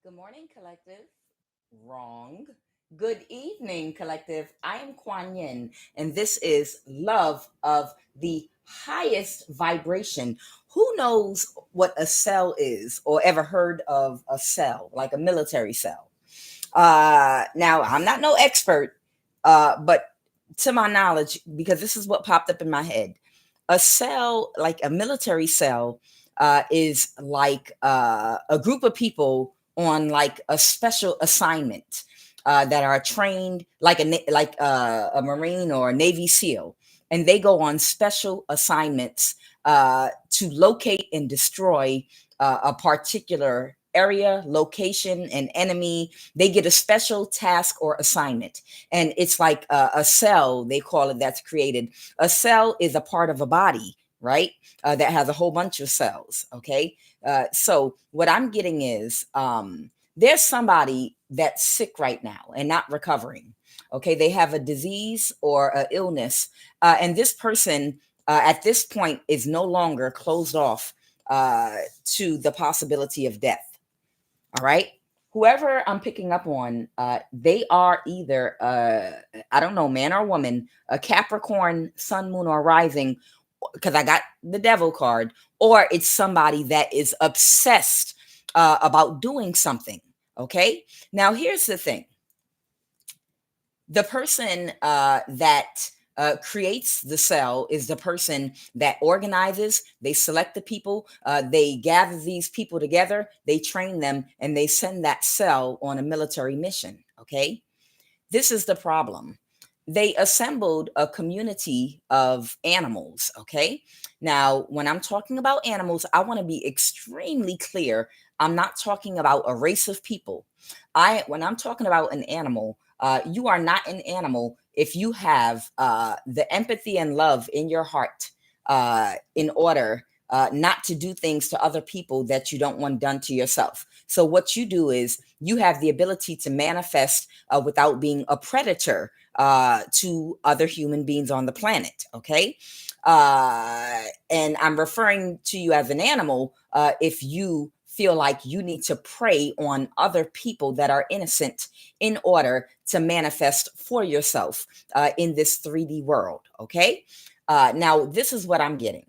Good morning, collective. Wrong. Good evening, collective. I am Kuan Yin, and this is Love of the Highest Vibration. Who knows what a cell is or ever heard of a cell, like a military cell? Now, I'm not no expert, but to my knowledge, because this is what popped up in my head, a cell, like a military cell, is like a group of people on like a special assignment that are trained like a Marine or a Navy SEAL, and they go on special assignments to locate and destroy a particular area, location, and enemy. They get a special task or assignment, and it's like a cell, they call it, that's created. A cell is a part of a body, right? That has a whole bunch of cells. Okay. So what I'm getting is there's somebody that's sick right now and not recovering. Okay. They have a disease or an illness. And this person at this point is no longer closed off to the possibility of death. All right. Whoever I'm picking up on, they are either, I don't know, man or woman, a Capricorn, sun, moon, or rising, because I got the devil card, or it's somebody that is obsessed about doing something. Okay. Now, here's the thing, the person that creates the cell is the person that organizes. They select the people, they gather these people together, they train them, and they send that cell on a military mission. Okay. This is the problem. They assembled a community of animals. Okay. Now, when I'm talking about animals, I want to be extremely clear. I'm not talking about a race of people. When I'm talking about an animal, you are not an animal if you have the empathy and love in your heart in order not to do things to other people that you don't want done to yourself. So what you do is you have the ability to manifest without being a predator to other human beings on the planet. Okay. And I'm referring to you as an animal if you feel like you need to prey on other people that are innocent in order to manifest for yourself in this 3D world. Okay. Now, this is what I'm getting.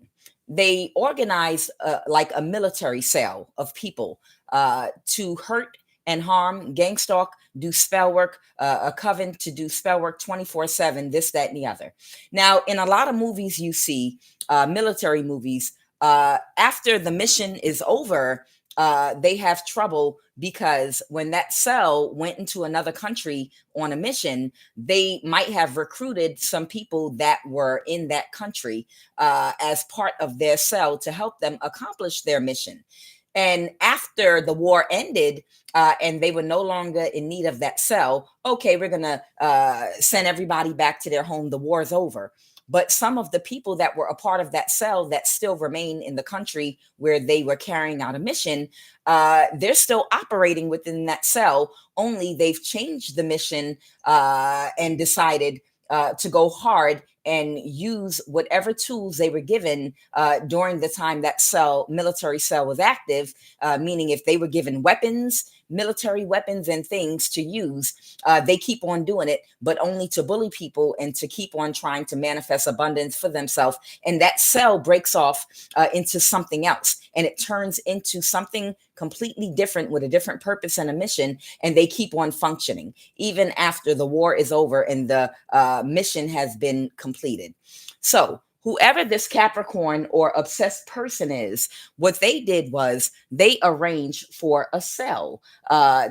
They organize like a military cell of people to hurt and harm, gang stalk, do spell work, a coven to do spell work 24/7, this, that, and the other. Now, in a lot of movies, you see military movies, after the mission is over, they have trouble because when that cell went into another country on a mission, they might have recruited some people that were in that country as part of their cell to help them accomplish their mission. And after the war ended and they were no longer in need of that cell, okay, we're going to send everybody back to their home. The war's over. But some of the people that were a part of that cell that still remain in the country where they were carrying out a mission, they're still operating within that cell, only they've changed the mission and decided to go hard and use whatever tools they were given during the time that military cell was active, meaning if they were given weapons, military weapons and things to use, they keep on doing it, but only to bully people and to keep on trying to manifest abundance for themselves. And that cell breaks off into something else, and it turns into something completely different with a different purpose and a mission, and they keep on functioning even after the war is over and the mission has been completed. So whoever this Capricorn or obsessed person is, what they did was they arranged for a cell.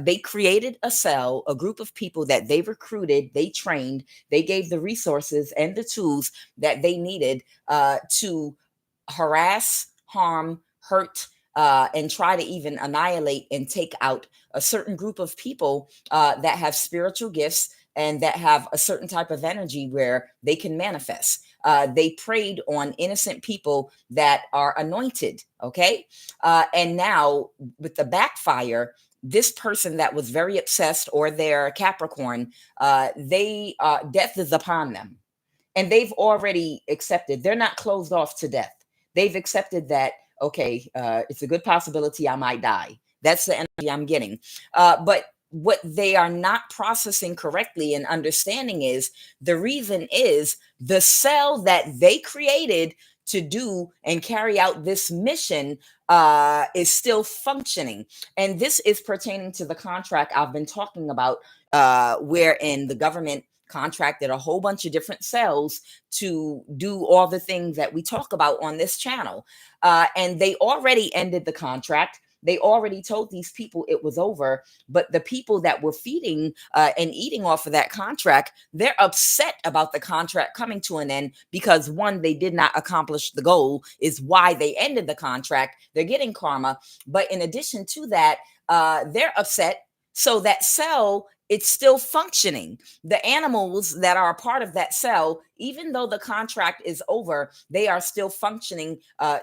They created a cell, a group of people that they recruited, they trained, they gave the resources and the tools that they needed to harass, harm, hurt, and try to even annihilate and take out a certain group of people that have spiritual gifts and that have a certain type of energy where they can manifest. They preyed on innocent people that are anointed. Okay. And now with the backfire, this person that was very obsessed or their Capricorn, they death is upon them. And they've already accepted, they're not closed off to death. They've accepted that, okay, it's a good possibility I might die. That's the energy I'm getting. But what they are not processing correctly and understanding is the reason is the cell that they created to do and carry out this mission is still functioning. And this is pertaining to the contract I've been talking about, wherein the government contracted a whole bunch of different cells to do all the things that we talk about on this channel. And they already ended the contract. They already told these people it was over, but the people that were feeding and eating off of that contract, they're upset about the contract coming to an end because one, they did not accomplish the goal, is why they ended the contract. They're getting karma. But in addition to that, they're upset. So that cell, it's still functioning. The animals that are a part of that cell, even though the contract is over, they are still functioning,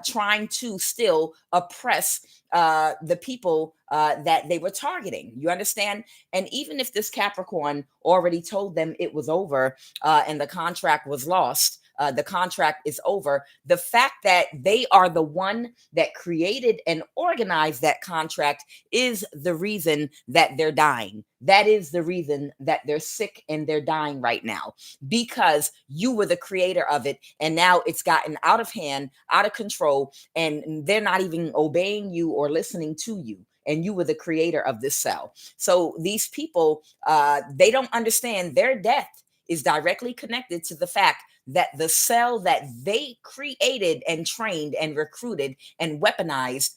trying to still oppress the people that they were targeting. You understand? And even if this Capricorn already told them it was over and the contract was lost, the contract is over. The fact that they are the one that created and organized that contract is the reason that they're dying. That is the reason that they're sick and they're dying right now, because you were the creator of it. And now it's gotten out of hand, out of control, and they're not even obeying you or listening to you. And you were the creator of this cell. So these people, they don't understand their death is directly connected to the fact that the cell that they created and trained and recruited and weaponized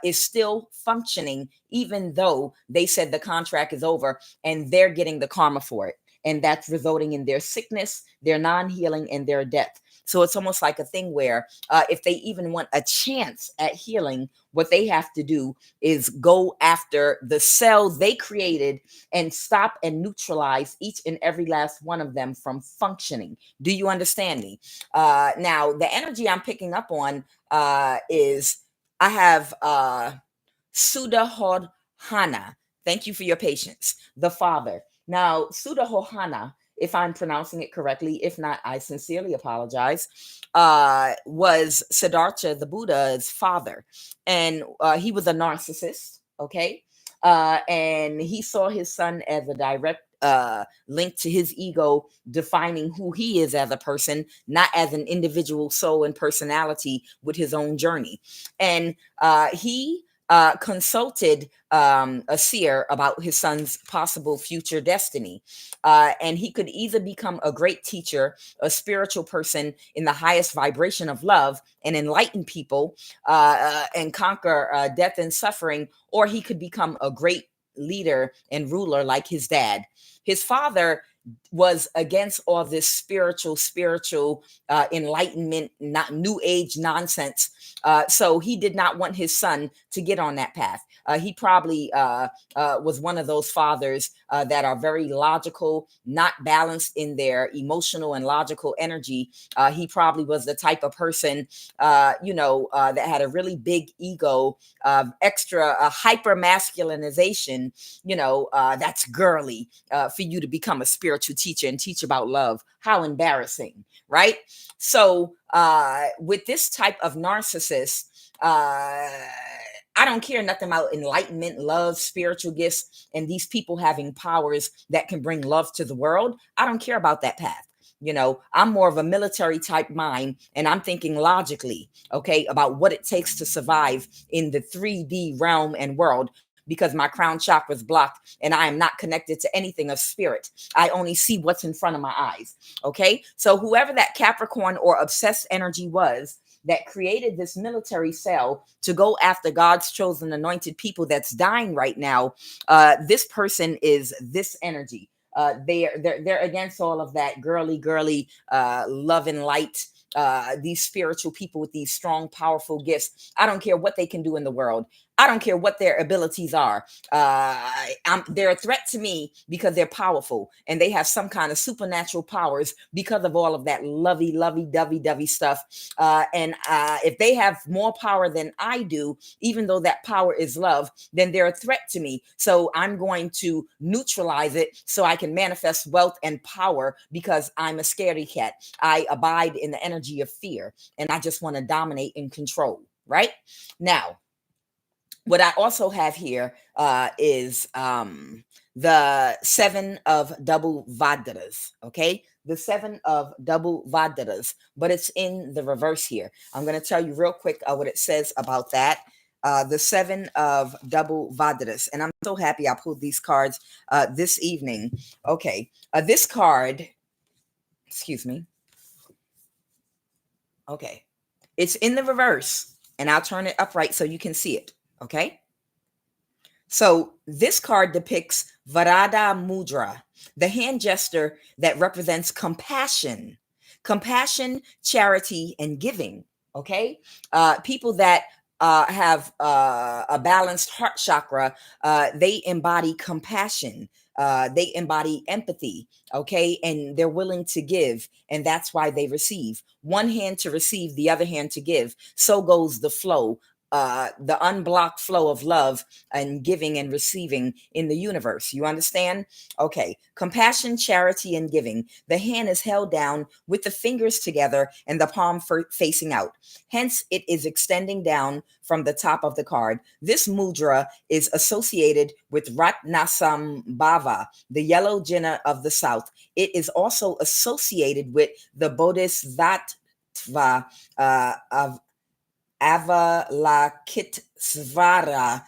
is still functioning, even though they said the contract is over, and they're getting the karma for it. And that's resulting in their sickness, their non-healing, and their death. So it's almost like a thing where if they even want a chance at healing, what they have to do is go after the cells they created and stop and neutralize each and every last one of them from functioning. Do you understand me? Now, the energy I'm picking up on is I have Sudahodhana. Thank you for your patience. The Father. Now, Sudahodhana, if I'm pronouncing it correctly, if not, I sincerely apologize, was Siddhartha, the Buddha's father. And he was a narcissist, okay? And he saw his son as a direct link to his ego, defining who he is as a person, not as an individual soul and personality with his own journey. And he consulted a seer about his son's possible future destiny. And he could either become a great teacher, a spiritual person in the highest vibration of love and enlighten people and conquer death and suffering, or he could become a great leader and ruler like his dad. His father was against all this spiritual enlightenment, not new age nonsense. So he did not want his son to get on that path. He probably was one of those fathers that are very logical, not balanced in their emotional and logical energy. He probably was the type of person, that had a really big ego, extra hyper masculinization. That's girly for you to become a spiritual teacher and teach about love. How embarrassing, right? So with this type of narcissist, I don't care nothing about enlightenment, love, spiritual gifts, and these people having powers that can bring love to the world. I don't care about that path. I'm more of a military type mind, and I'm thinking logically, okay, about what it takes to survive in the 3D realm and world, because my crown chakra is blocked and I am not connected to anything of spirit. I only see what's in front of my eyes. Okay. So whoever that Capricorn or obsessed energy was that created this military cell to go after God's chosen anointed people that's dying right now, this person is this energy. They're against all of that girly, love and light. These spiritual people with these strong, powerful gifts. I don't care what they can do in the world. I don't care what their abilities are. They're a threat to me because they're powerful and they have some kind of supernatural powers because of all of that lovey-dovey stuff. And if they have more power than I do, even though that power is love, then they're a threat to me. So I'm going to neutralize it so I can manifest wealth and power, because I'm a scaredy cat. I abide in the energy of fear and I just want to dominate and control. Right now, what I also have here is the seven of double vadras. Okay, the seven of double vadras, but it's in the reverse here. I'm going to tell you real quick what it says about that. The seven of double vadras, and I'm so happy I pulled these cards this evening. Okay, this card, excuse me. Okay, it's in the reverse, and I'll turn it upright so you can see it. Okay. So this card depicts Varada Mudra, the hand gesture that represents compassion, charity, and giving. Okay, people that have a balanced heart chakra, they embody compassion. They embody empathy. Okay, and they're willing to give, and that's why they receive. One hand to receive, the other hand to give. So goes the flow. The unblocked flow of love and giving and receiving in the universe. You understand? Okay. Compassion, charity, and giving. The hand is held down with the fingers together and the palm facing out. Hence, it is extending down from the top of the card. This mudra is associated with Ratnasambhava, the yellow Jinnah of the south. It is also associated with the Bodhisattva of Avalokitesvara.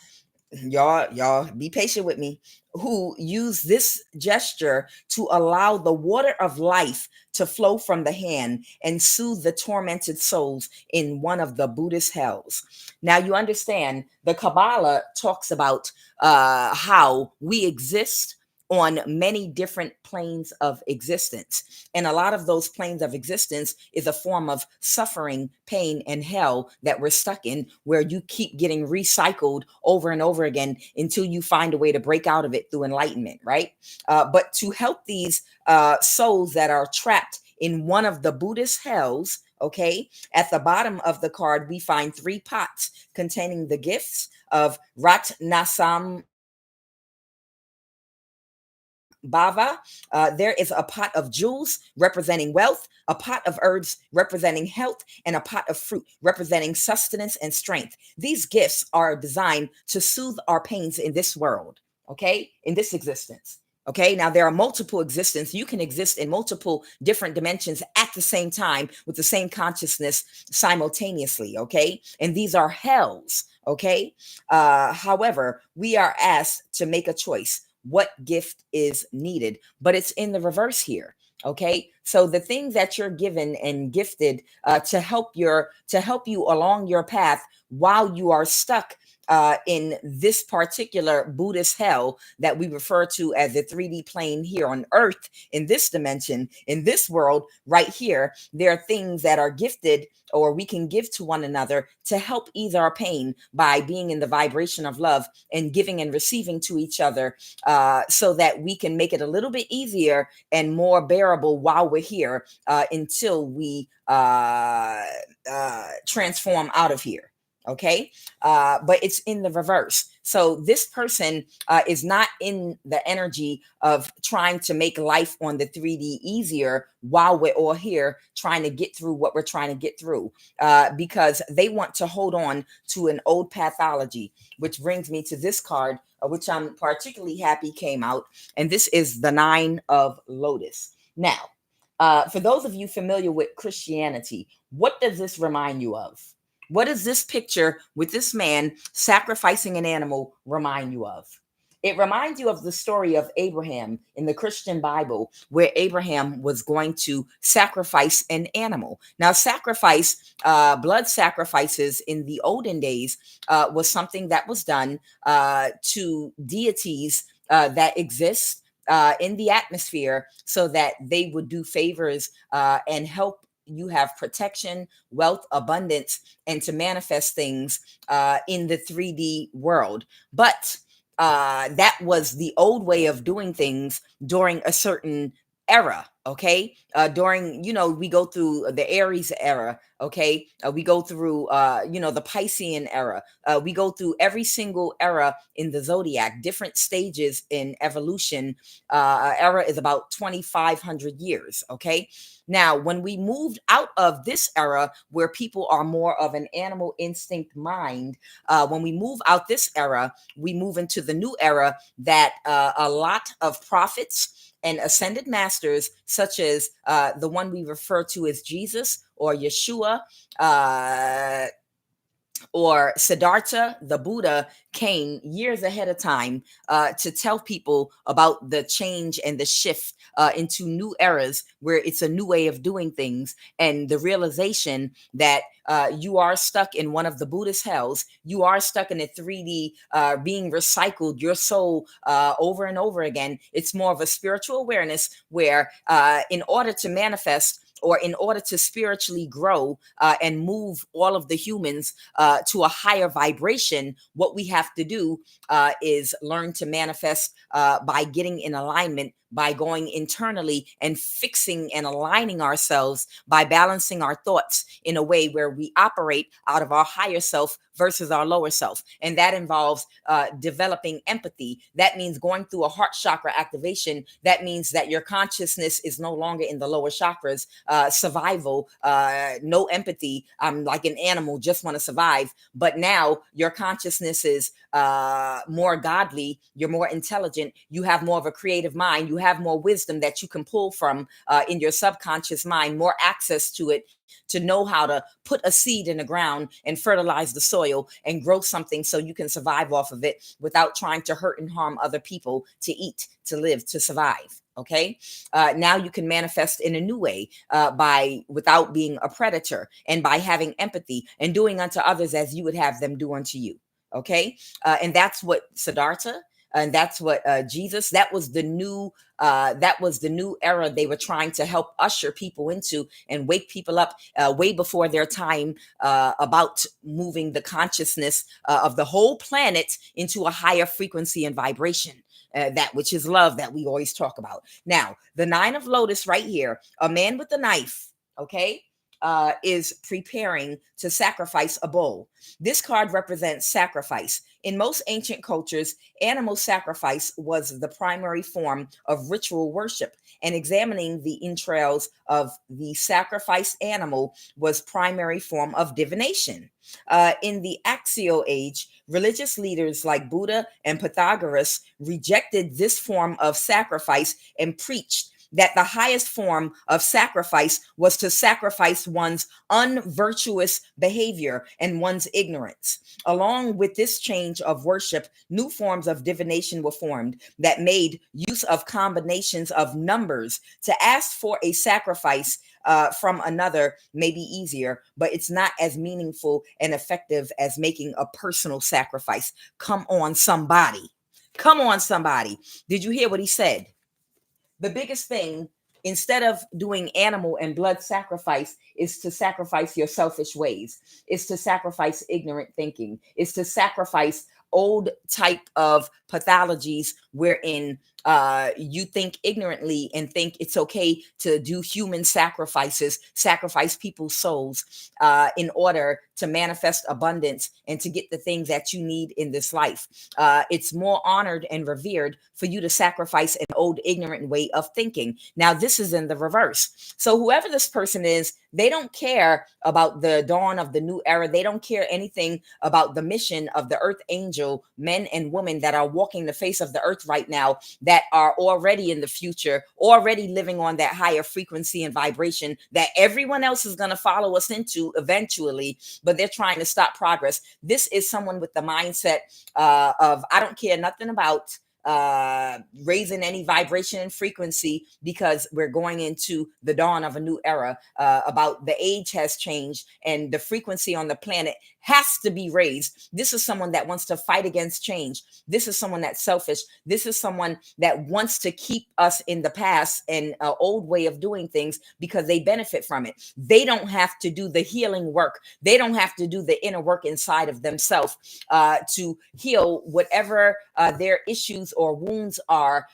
Y'all be patient with me, who use this gesture to allow the water of life to flow from the hand and soothe the tormented souls in one of the Buddhist hells. Now you understand the Kabbalah talks about how we exist on many different planes of existence. And a lot of those planes of existence is a form of suffering, pain, and hell that we're stuck in, where you keep getting recycled over and over again until you find a way to break out of it through enlightenment, right? But to help these souls that are trapped in one of the Buddhist hells, okay, at the bottom of the card, we find 3 pots containing the gifts of Ratnasam Bava. There is a pot of jewels representing wealth, a pot of herbs representing health, and a pot of fruit representing sustenance and strength. These gifts are designed to soothe our pains in this world, okay, in this existence. Okay, now there are multiple existences. You can exist in multiple different dimensions at the same time with the same consciousness simultaneously. Okay, and these are hells. Okay, however, we are asked to make a choice what gift is needed, but it's in the reverse here. Okay, so the thing that you're given and gifted to help you along your path while you are stuck in this particular Buddhist hell that we refer to as the 3D plane here on earth, in this dimension, in this world right here, there are things that are gifted or we can give to one another to help ease our pain by being in the vibration of love and giving and receiving to each other, so that we can make it a little bit easier and more bearable while we're here, until we transform out of here. Okay, but it's in the reverse. So this person is not in the energy of trying to make life on the 3D easier while we're all here trying to get through what we're trying to get through, because they want to hold on to an old pathology, which brings me to this card, which I'm particularly happy came out. And this is the 9 of Lotus. Now, for those of you familiar with Christianity, what does this remind you of? What does this picture with this man sacrificing an animal remind you of? It reminds you of the story of Abraham in the Christian Bible, where Abraham was going to sacrifice an animal. Now, blood sacrifices in the olden days was something that was done to deities that exist in the atmosphere, so that they would do favors and help you have protection, wealth, abundance, and to manifest things in the 3D world. But that was the old way of doing things during a certain era. Okay, during, we go through the Aries era. Okay, we go through the Piscean era. We go through every single era in the zodiac, different stages in evolution. Era is about 2,500 years. Okay, now when we moved out of this era where people are more of an animal instinct mind, when we move out this era, we move into the new era that a lot of prophets and ascended masters, such as the one we refer to as Jesus or Yeshua, uh, or Siddhartha, the Buddha, came years ahead of time to tell people about the change and the shift into new eras where it's a new way of doing things, and the realization that you are stuck in one of the Buddhist hells. You are stuck in a 3D being recycled, your soul over and over again. It's more of a spiritual awareness where, in order to manifest, or in order to spiritually grow and move all of the humans to a higher vibration, what we have to do is learn to manifest by getting in alignment, by going internally and fixing and aligning ourselves, by balancing our thoughts in a way where we operate out of our higher self versus our lower self. And that involves developing empathy. That means going through a heart chakra activation. That means that your consciousness is no longer in the lower chakras. Survival, no empathy. I'm like an animal, just want to survive. But now your consciousness is more godly. You're more intelligent. You have more of a creative mind. You have more wisdom that you can pull from in your subconscious mind, more access to it, to know how to put a seed in the ground and fertilize the soil and grow something so you can survive off of it without trying to hurt and harm other people, to eat, to live, to survive. Okay. Now you can manifest in a new way without being a predator, and by having empathy and doing unto others as you would have them do unto you. Okay. And that's what Siddhartha, and that's what Jesus, that was the new era they were trying to help usher people into and wake people up way before their time, about moving the consciousness of the whole planet into a higher frequency and vibration. That which is love that we always talk about. Now, the Nine of Lotus right here, a man with a knife, okay, is preparing to sacrifice a bull. This card represents sacrifice. In most ancient cultures, animal sacrifice was the primary form of ritual worship, and examining the entrails of the sacrificed animal was primary form of divination. In the Axial Age, religious leaders like Buddha and Pythagoras rejected this form of sacrifice and preached that the highest form of sacrifice was to sacrifice one's unvirtuous behavior and one's ignorance. Along with this change of worship, new forms of divination were formed that made use of combinations of numbers. To ask for a sacrifice from another may be easier, but it's not as meaningful and effective as making a personal sacrifice. Come on, somebody. Come on, somebody. Did you hear what he said? The biggest thing, instead of doing animal and blood sacrifice, is to sacrifice your selfish ways, is to sacrifice ignorant thinking, is to sacrifice old type of pathologies wherein you think ignorantly and think it's okay to do human sacrifices, sacrifice people's souls in order to manifest abundance and to get the things that you need in this life. It's more honored and revered for you to sacrifice an old ignorant way of thinking. Now, this is in the reverse. So whoever this person is, they don't care about the dawn of the new era. They don't care anything about the mission of the earth angel, men and women that are walking the face of the earth right now, that are already in the future, already living on that higher frequency and vibration that everyone else is going to follow us into eventually, but they're trying to stop progress. This is someone with the mindset of, I don't care nothing about raising any vibration and frequency, because we're going into the dawn of a new era. About the age has changed and the frequency on the planet has to be raised. This is someone that wants to fight against change. This is someone that's selfish. This is someone that wants to keep us in the past and an old way of doing things because they benefit from it. They don't have to do the healing work. They don't have to do the inner work inside of themselves to heal whatever their issues or wounds are,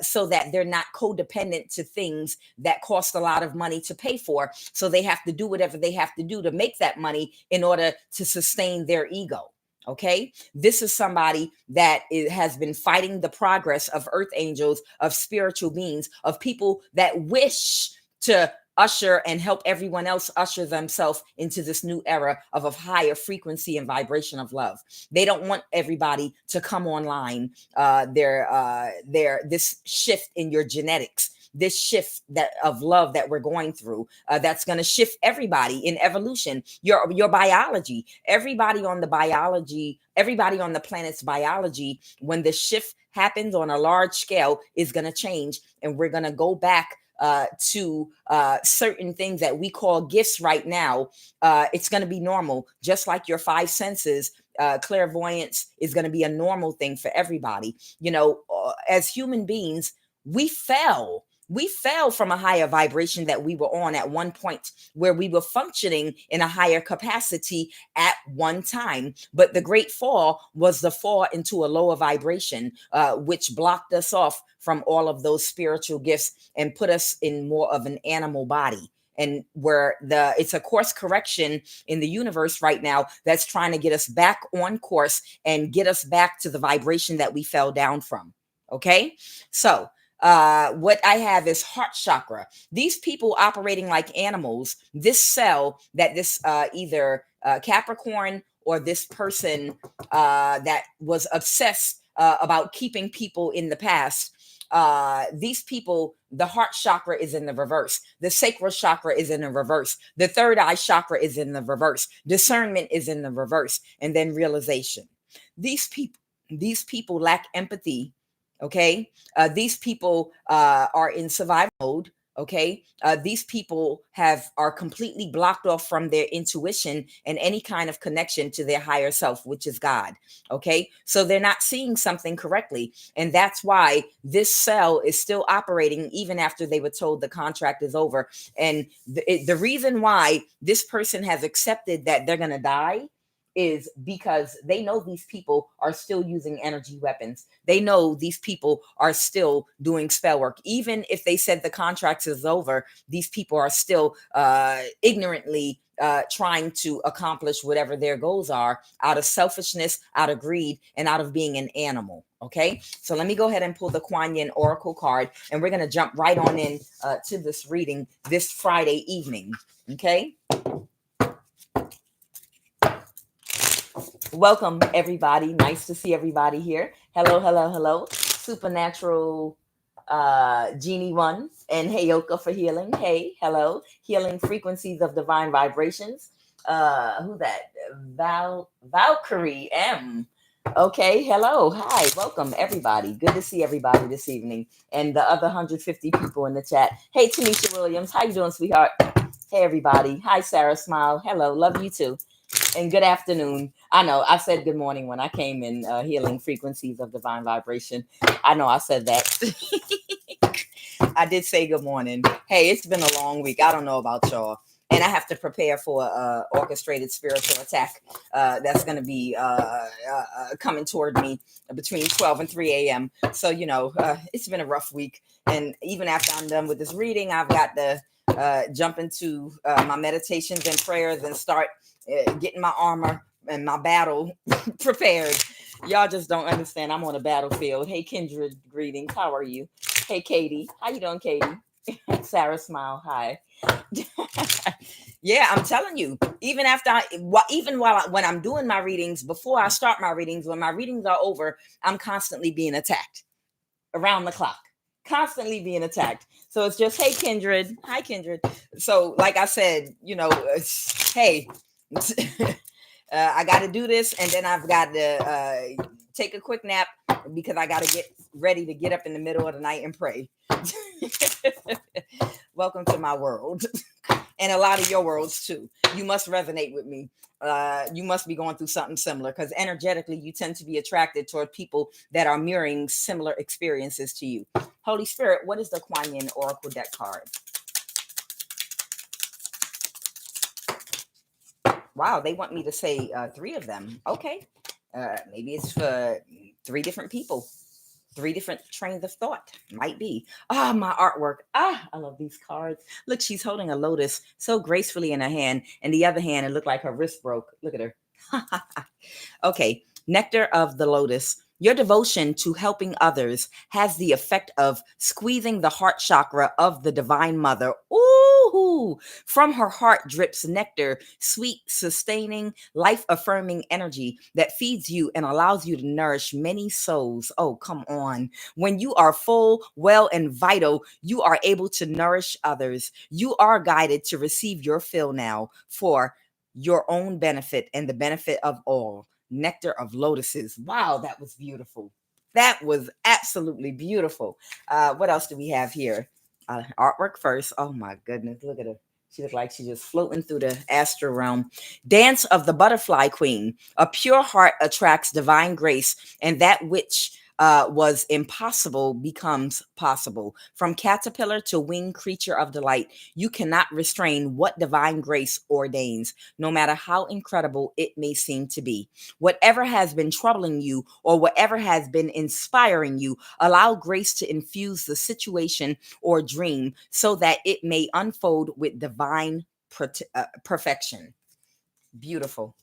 so that they're not codependent to things that cost a lot of money to pay for. So they have to do whatever they have to do to make that money in order to sustain their ego. Okay, this is somebody that has been fighting the progress of earth angels, of spiritual beings, of people that wish to usher and help everyone else usher themselves into this new era of a higher frequency and vibration of love. They don't want everybody to come online. This shift in your genetics, this shift that of love that we're going through, that's going to shift everybody in evolution, your biology, everybody on the planet's biology. When the shift happens on a large scale, is going to change, and we're going to go back to certain things that we call gifts right now. It's going to be normal, just like your five senses. Clairvoyance is going to be a normal thing for everybody. As human beings, we fell. We fell from a higher vibration that we were on at one point, where we were functioning in a higher capacity at one time. But the great fall was the fall into a lower vibration, which blocked us off from all of those spiritual gifts and put us in more of an animal body. And where it's a course correction in the universe right now that's trying to get us back on course and get us back to the vibration that we fell down from. Okay, so what I have is heart chakra. These people operating like animals, this cell that this either Capricorn or this person that was obsessed about keeping people in the past, these people, the heart chakra is in the reverse. The sacral chakra is in the reverse. The third eye chakra is in the reverse. Discernment is in the reverse. And then realization. These people lack empathy. Okay. These people are in survival mode. Okay. These people are completely blocked off from their intuition and any kind of connection to their higher self, which is God. Okay. So they're not seeing something correctly. And that's why this cell is still operating even after they were told the contract is over. And the reason why this person has accepted that they're going to die is because they know these people are still using energy weapons. They know these people are still doing spell work. Even if they said the contract is over, these people are still ignorantly trying to accomplish whatever their goals are, out of selfishness, out of greed, and out of being an animal. Okay, so let me go ahead and pull the Kuan Yin Oracle card, and we're going to jump right on in to this reading this Friday evening. Okay. Welcome, everybody. Nice to see everybody here. Hello, hello, hello. Supernatural Genie 1 and Heyoka for healing. Hey, hello. Healing frequencies of divine vibrations. Who that? Valkyrie M. Okay, hello. Hi, welcome, everybody. Good to see everybody this evening. And the other 150 people in the chat. Hey, Tanisha Williams. How you doing, sweetheart? Hey, everybody. Hi, Sarah Smile. Hello. Love you, too. And good afternoon. I know I said good morning when I came in, healing frequencies of divine vibration. I know I said that. I did say good morning. Hey, it's been a long week. I don't know about y'all. And I have to prepare for orchestrated spiritual attack that's going to be coming toward me between 12 and 3 a.m. So, it's been a rough week. And even after I'm done with this reading, I've got to jump into my meditations and prayers and start getting my armor and my battle prepared. Y'all just don't understand. I'm on a battlefield. Hey, Kindred, greetings. How are you? Hey, Katie. How you doing, Katie? Sarah Smile. Hi. Yeah, I'm telling you, even when I'm doing my readings, before I start my readings, when my readings are over, I'm constantly being attacked around the clock. Constantly being attacked. So it's just, hey, Kindred. Hi, Kindred. So like I said, hey, I got to do this, and then I've got to take a quick nap because I got to get ready to get up in the middle of the night and pray. Welcome to my world, and a lot of your worlds too. You must resonate with me. You must be going through something similar, because energetically you tend to be attracted toward people that are mirroring similar experiences to you. Holy Spirit, what is the Kuan Yin Oracle deck card? Wow, they want me to say 3 of them. Okay. Maybe it's for 3 different people. 3 different trains of thought. Might be. Ah, my artwork. Ah, I love these cards. Look, she's holding a lotus so gracefully in her hand. And the other hand, it looked like her wrist broke. Look at her. Okay, nectar of the lotus. Your devotion to helping others has the effect of squeezing the heart chakra of the Divine Mother. Ooh, from her heart drips nectar, sweet, sustaining, life affirming energy that feeds you and allows you to nourish many souls. Oh, come on. When you are full, well, and vital, you are able to nourish others. You are guided to receive your fill now for your own benefit and the benefit of all. Nectar of lotuses. Wow, that was beautiful. That was absolutely beautiful. What else do we have here? Artwork first. Oh my goodness, look at her. She looks like she's just floating through the astral realm. Dance of the Butterfly Queen. A pure heart attracts divine grace, and that which was impossible becomes possible. From caterpillar to winged creature of delight, you cannot restrain what divine grace ordains, no matter how incredible it may seem to be. Whatever has been troubling you or whatever has been inspiring you, allow grace to infuse the situation or dream so that it may unfold with divine perfection. Beautiful.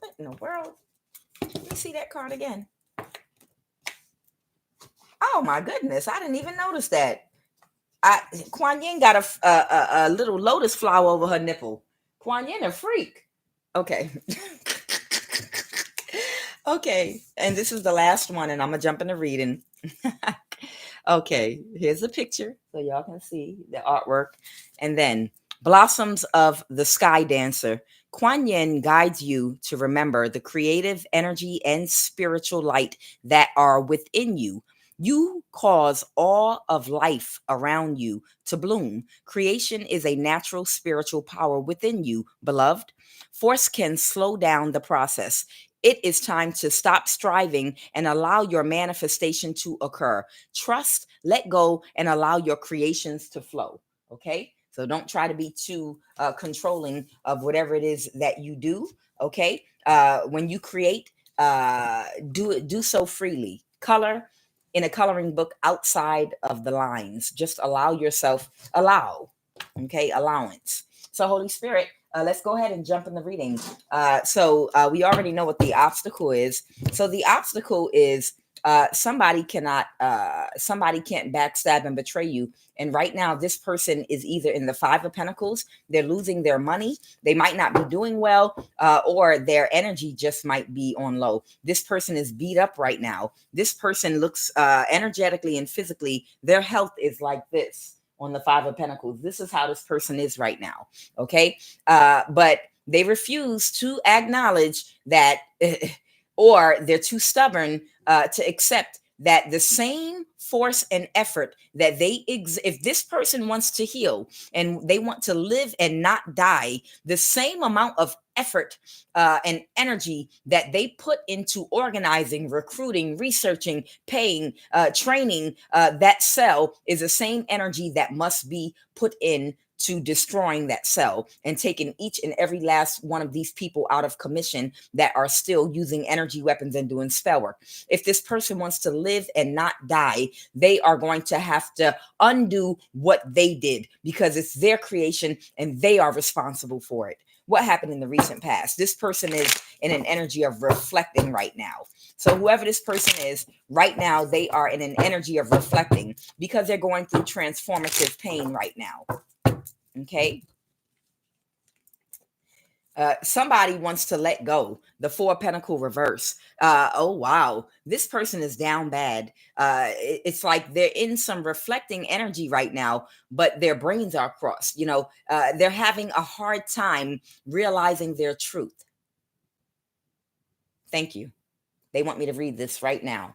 What in the world? Let me see that card again. Oh my goodness, I didn't even notice that. Kuan Yin got a little lotus flower over her nipple. Kuan Yin a freak. Okay. Okay, and this is the last one, and I'm gonna jump into reading. Okay, here's the picture so y'all can see the artwork. And then Blossoms of the Sky Dancer. Kuan Yin guides you to remember the creative energy and spiritual light that are within you. You cause all of life around you to bloom. Creation is a natural spiritual power within you, beloved. Force can slow down the process. It is time to stop striving and allow your manifestation to occur. Trust, let go, and allow your creations to flow. Okay? So don't try to be too controlling of whatever it is that you do. Okay? When you create, do so freely. Color in a coloring book outside of the lines. Just allow yourself, okay, allowance. So Holy Spirit, let's go ahead and jump in the reading. So we already know what the obstacle is. So the obstacle is somebody can't backstab and betray you. And right now, this person is either in the Five of Pentacles, they're losing their money, they might not be doing well, or their energy just might be on low. This person is beat up right now. This person looks energetically and physically, their health is like this on the Five of Pentacles. This is how this person is right now. Okay. But they refuse to acknowledge that, or they're too stubborn to accept that the same force and effort that if this person wants to heal and they want to live and not die, the same amount of effort and energy that they put into organizing, recruiting, researching, paying, training that cell is the same energy that must be put in to destroying that cell and taking each and every last one of these people out of commission that are still using energy weapons and doing spell work. If this person wants to live and not die, they are going to have to undo what they did because it's their creation and they are responsible for it. What happened in the recent past? This person is in an energy of reflecting right now. So whoever this person is right now, they are in an energy of reflecting because they're going through transformative pain right now. Okay. Somebody wants to let go. The Four of Pentacles reverse. Oh, wow. This person is down bad. It's like they're in some reflecting energy right now, but their brains are crossed. You know, they're having a hard time realizing their truth. Thank you. They want me to read this right now.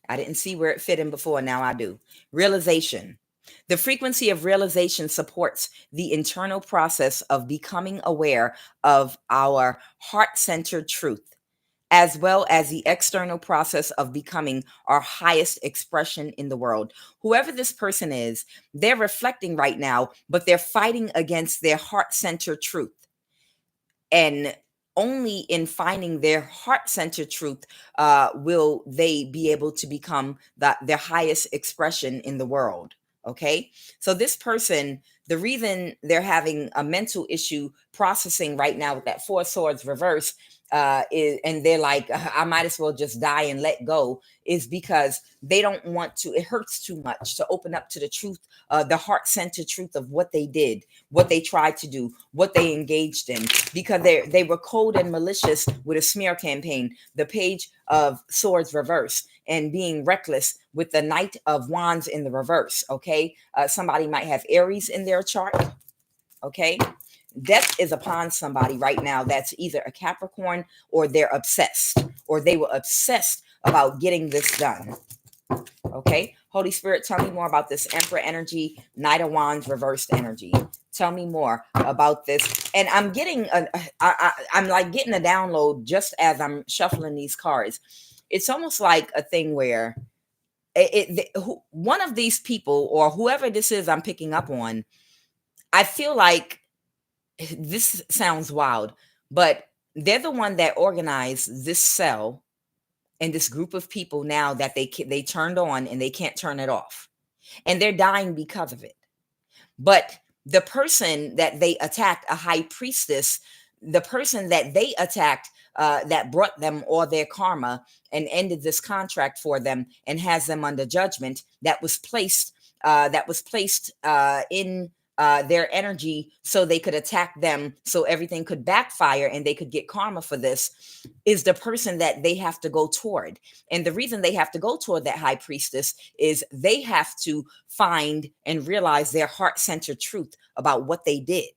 I didn't see where it fit in before. Now I do. Realization. The frequency of realization supports the internal process of becoming aware of our heart-centered truth, as well as the external process of becoming our highest expression in the world. Whoever this person is, they're reflecting right now, but they're fighting against their heart-centered truth. And only in finding their heart-centered truth will they be able to become their highest expression in the world. Okay, so this person, the reason they're having a mental issue processing right now with that Four of Swords reverse, and they're like, I might as well just die and let go, is because they don't want to. It hurts too much to open up to the truth, the heart-centered truth of what they did, what they tried to do, what they engaged in, because they were cold and malicious with a smear campaign. The Page of Swords reverse, and being reckless with the Knight of Wands in the reverse. Okay, somebody might have Aries in their chart. Okay, death is upon somebody right now that's either a Capricorn, or they're obsessed, or they were obsessed about getting this done. Okay, Holy Spirit, tell me more about this Emperor energy, Knight of Wands reversed energy. Tell me more about this. And I'm getting I'm like getting a download just as I'm shuffling these cards. It's almost like a thing where one of these people, or whoever this is I'm picking up on, I feel like this sounds wild, but they're the one that organized this cell and this group of people now that they turned on and they can't turn it off, and they're dying because of it. But the person that they attacked, a high priestess, the person that they attacked, that brought them all their karma and ended this contract for them and has them under judgment, that was placed in their energy so they could attack them, so everything could backfire and they could get karma for this, is the person that they have to go toward. And the reason they have to go toward that high priestess is they have to find and realize their heart-centered truth about what they did.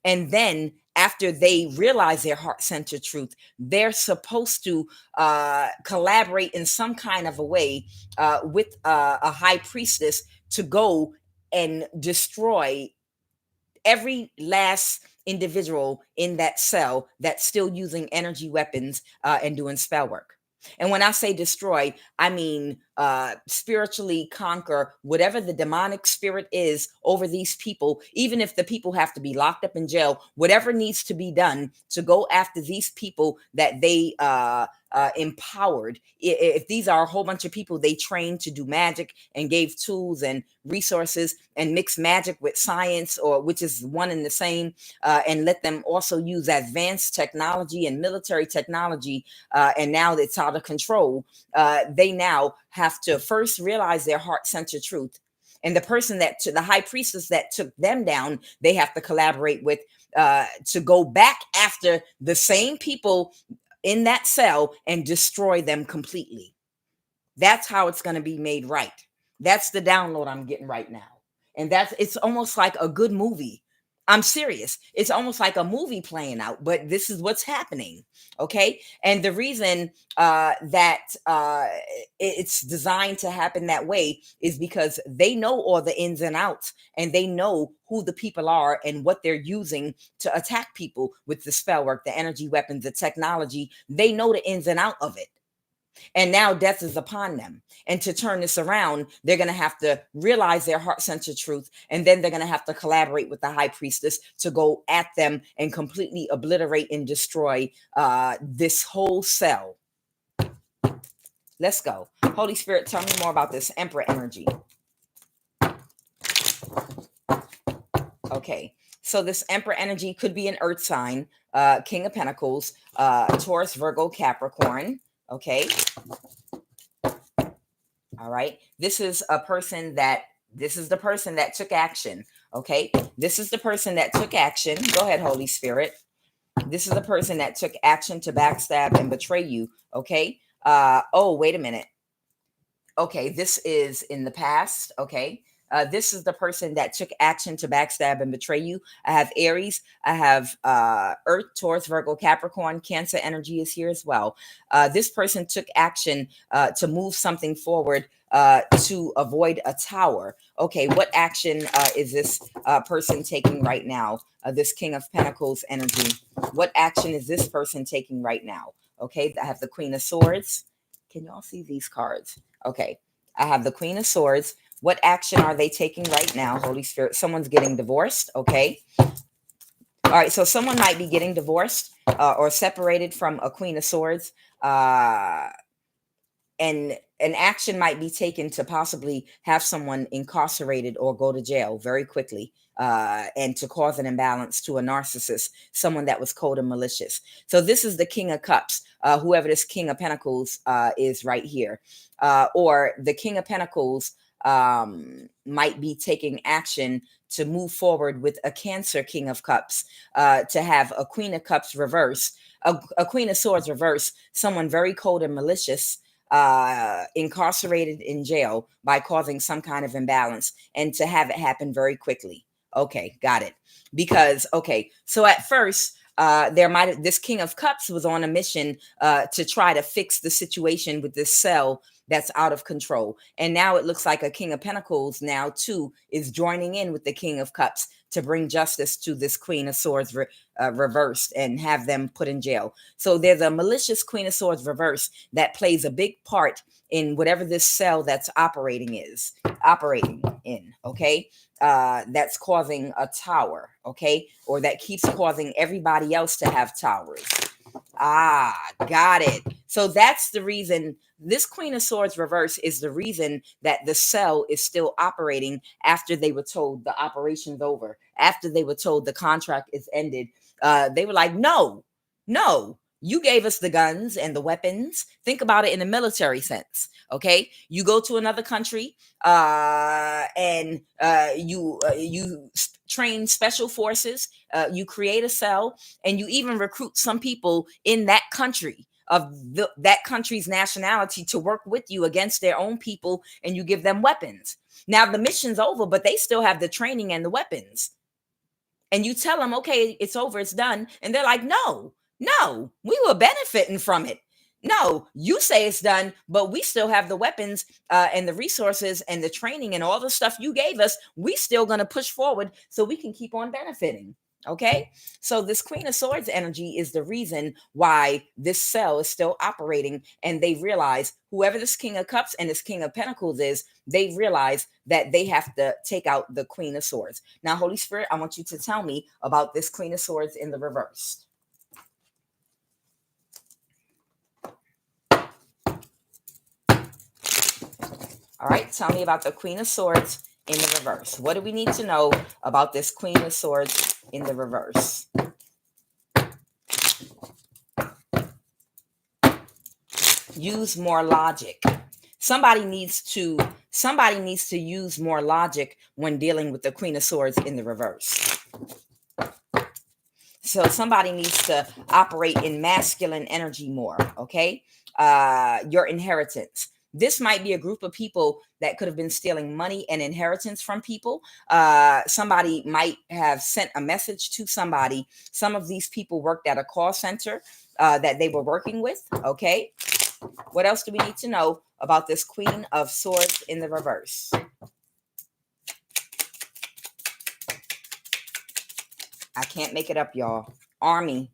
And then after they realize their heart-centered truth, they're supposed to collaborate in some kind of a way with a high priestess to go and destroy every last individual in that cell that's still using energy weapons and doing spell work. And when I say destroy, I mean spiritually conquer whatever the demonic spirit is over these people, even if the people have to be locked up in jail, whatever needs to be done to go after these people that they empowered. If these are a whole bunch of people they trained to do magic and gave tools and resources and mix magic with science, or which is one and the same, and let them also use advanced technology and military technology, and now it's out of control, they now have to first realize their heart-centered truth. And the person the high priestess that took them down, they have to collaborate with to go back after the same people in that cell and destroy them completely. That's how it's going to be made right. That's the download I'm getting right now. And it's almost like a good movie. I'm serious. It's almost like a movie playing out, but this is what's happening. Okay. And the reason that it's designed to happen that way is because they know all the ins and outs, and they know who the people are and what they're using to attack people with the spell work, the energy weapons, the technology. They know the ins and out of it. And now death is upon them. And to turn this around, they're going to have to realize their heart-centered truth. And then they're going to have to collaborate with the high priestess to go at them and completely obliterate and destroy this whole cell. Let's go. Holy Spirit, tell me more about this Emperor energy. Okay. So this Emperor energy could be an earth sign, King of Pentacles, Taurus, Virgo, Capricorn. Okay. All right. This is the person that took action. Okay. This is the person that took action. Go ahead, Holy Spirit. This is the person that took action to backstab and betray you. Okay. Oh, wait a minute. Okay. This is in the past. Okay. This is the person that took action to backstab and betray you. I have Aries. I have Earth, Taurus, Virgo, Capricorn. Cancer energy is here as well. This person took action to move something forward to avoid a tower. Okay, what action is this person taking right now? This King of Pentacles energy. What action is this person taking right now? Okay, I have the Queen of Swords. Can y'all see these cards? Okay, I have the Queen of Swords. What action are they taking right now, Holy Spirit? Someone's getting divorced, okay? All right, so someone might be getting divorced. or separated from a Queen of Swords, and an action might be taken to possibly have someone incarcerated or go to jail very quickly, and to cause an imbalance to a narcissist, someone that was cold and malicious. So this is the King of Cups, whoever this King of Pentacles is right here, or the King of Pentacles might be taking action to move forward with a Cancer King of Cups, to have a Queen of Cups reverse, a Queen of Swords reverse, someone very cold and malicious, incarcerated in jail by causing some kind of imbalance, and to have it happen very quickly. Okay, got it. Because, okay, so at first, this King of Cups was on a mission to try to fix the situation with this cell that's out of control. And now it looks like a King of Pentacles now too is joining in with the King of Cups to bring justice to this Queen of Swords reversed and have them put in jail. So there's a malicious Queen of Swords reverse that plays a big part in whatever this cell that's operating in, okay? That's causing a tower, okay? Or that keeps causing everybody else to have towers. Ah, got it. So that's the reason this Queen of Swords reverse is the reason that the cell is still operating after they were told the operation's over, after they were told the contract is ended. They were like, no, you gave us the guns and the weapons. Think about it in a military sense. Okay, you go to another country, and you train special forces. You create a cell, and you even recruit some people in that country of that country's nationality to work with you against their own people, and you give them weapons. Now the mission's over, but they still have the training and the weapons. And you tell them, okay, it's over, it's done. And they're like, no, we were benefiting from it. No, you say it's done, but we still have the weapons and the resources and the training and all the stuff you gave us. We still going to push forward so we can keep on benefiting. Okay, so this Queen of Swords energy is the reason why this cell is still operating, and they realize whoever this King of Cups and this King of Pentacles is, they realize that they have to take out the Queen of Swords. Now, Holy Spirit, I want you to tell me about this Queen of Swords in the reverse. All right, tell me about the Queen of Swords in the reverse. What do we need to know about this Queen of Swords in the reverse? Use more logic. Somebody needs to use more logic when dealing with the Queen of Swords in the reverse. So somebody needs to operate in masculine energy more, okay? Your inheritance. This might be a group of people that could have been stealing money and inheritance from people. Somebody might have sent a message to somebody. Some of these people worked at a call center that they were working with, okay? What else do we need to know about this Queen of Swords in the reverse? I can't make it up, y'all. Army.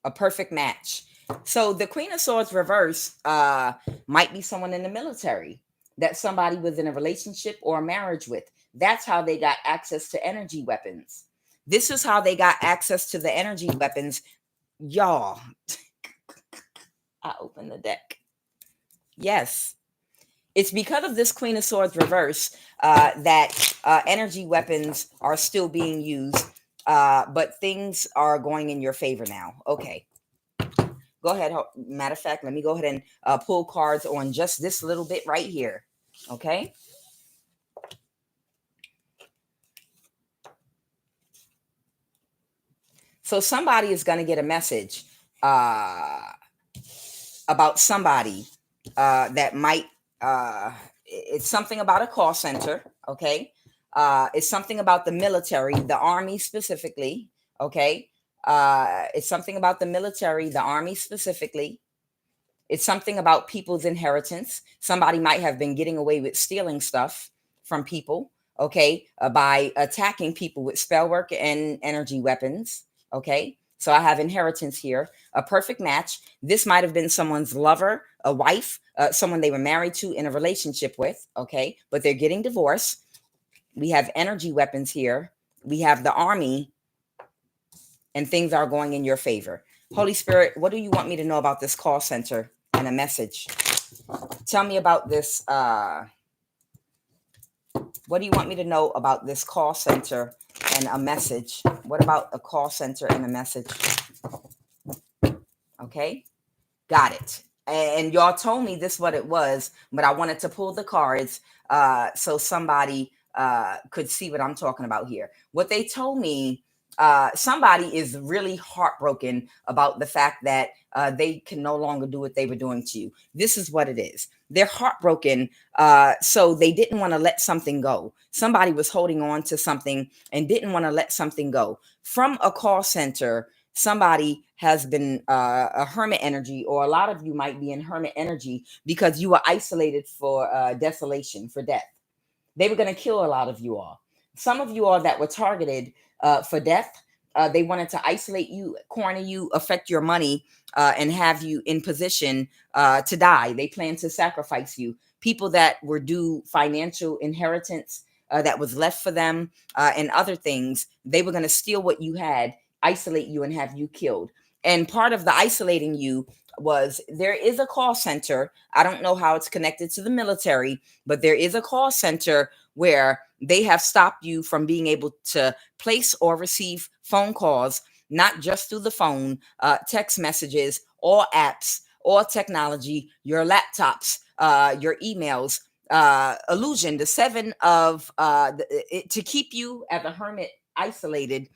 A perfect match. So the Queen of Swords reverse might be someone in the military that somebody was in a relationship or a marriage with. That's how they got access to energy weapons. This is how they got access to the energy weapons. Y'all, I opened the deck. Yes. It's because of this Queen of Swords reverse that energy weapons are still being used, but things are going in your favor now. Okay. Go ahead. Matter of fact, let me go ahead and pull cards on just this little bit right here. Okay. So somebody is going to get a message about somebody that might, it's something about a call center. Okay. It's something about the military, the army specifically. Okay. It's something about the military, the army specifically. It's something about people's inheritance. Somebody might have been getting away with stealing stuff from people, okay, by attacking people with spell work and energy weapons, okay? So I have inheritance here, a perfect match. This might have been someone's lover, a wife, someone they were married to in a relationship with, okay? But they're getting divorced. We have energy weapons here. We have the army. and things are going in your favor. Holy Spirit, what do you want me to know about this call center and a message? Tell me about this. What do you want me to know about this call center and a message? What about a call center and a message? Okay, got it. And y'all told me this what it was, but I wanted to pull the cards so somebody could see what I'm talking about here. What they told me, somebody is really heartbroken about the fact that they can no longer do what they were doing to you. This is what it is. They're heartbroken, so they didn't want to let something go. Somebody was holding on to something and didn't want to let something go. From a call center, somebody has been a hermit energy, or a lot of you might be in hermit energy because you were isolated for desolation, for death. They were going to kill a lot of you all. Some of you all that were targeted for death, they wanted to isolate you, corner you, affect your money, and have you in position to die. They planned to sacrifice you. People that were due financial inheritance that was left for them, and other things, they were going to steal what you had, isolate you, and have you killed. And part of the isolating you was, there is a call center. I don't know how it's connected to the military, but there is a call center where they have stopped you from being able to place or receive phone calls, not just through the phone, text messages, or apps, or technology, your laptops, your emails, illusion, the seven of to keep you as a hermit isolated.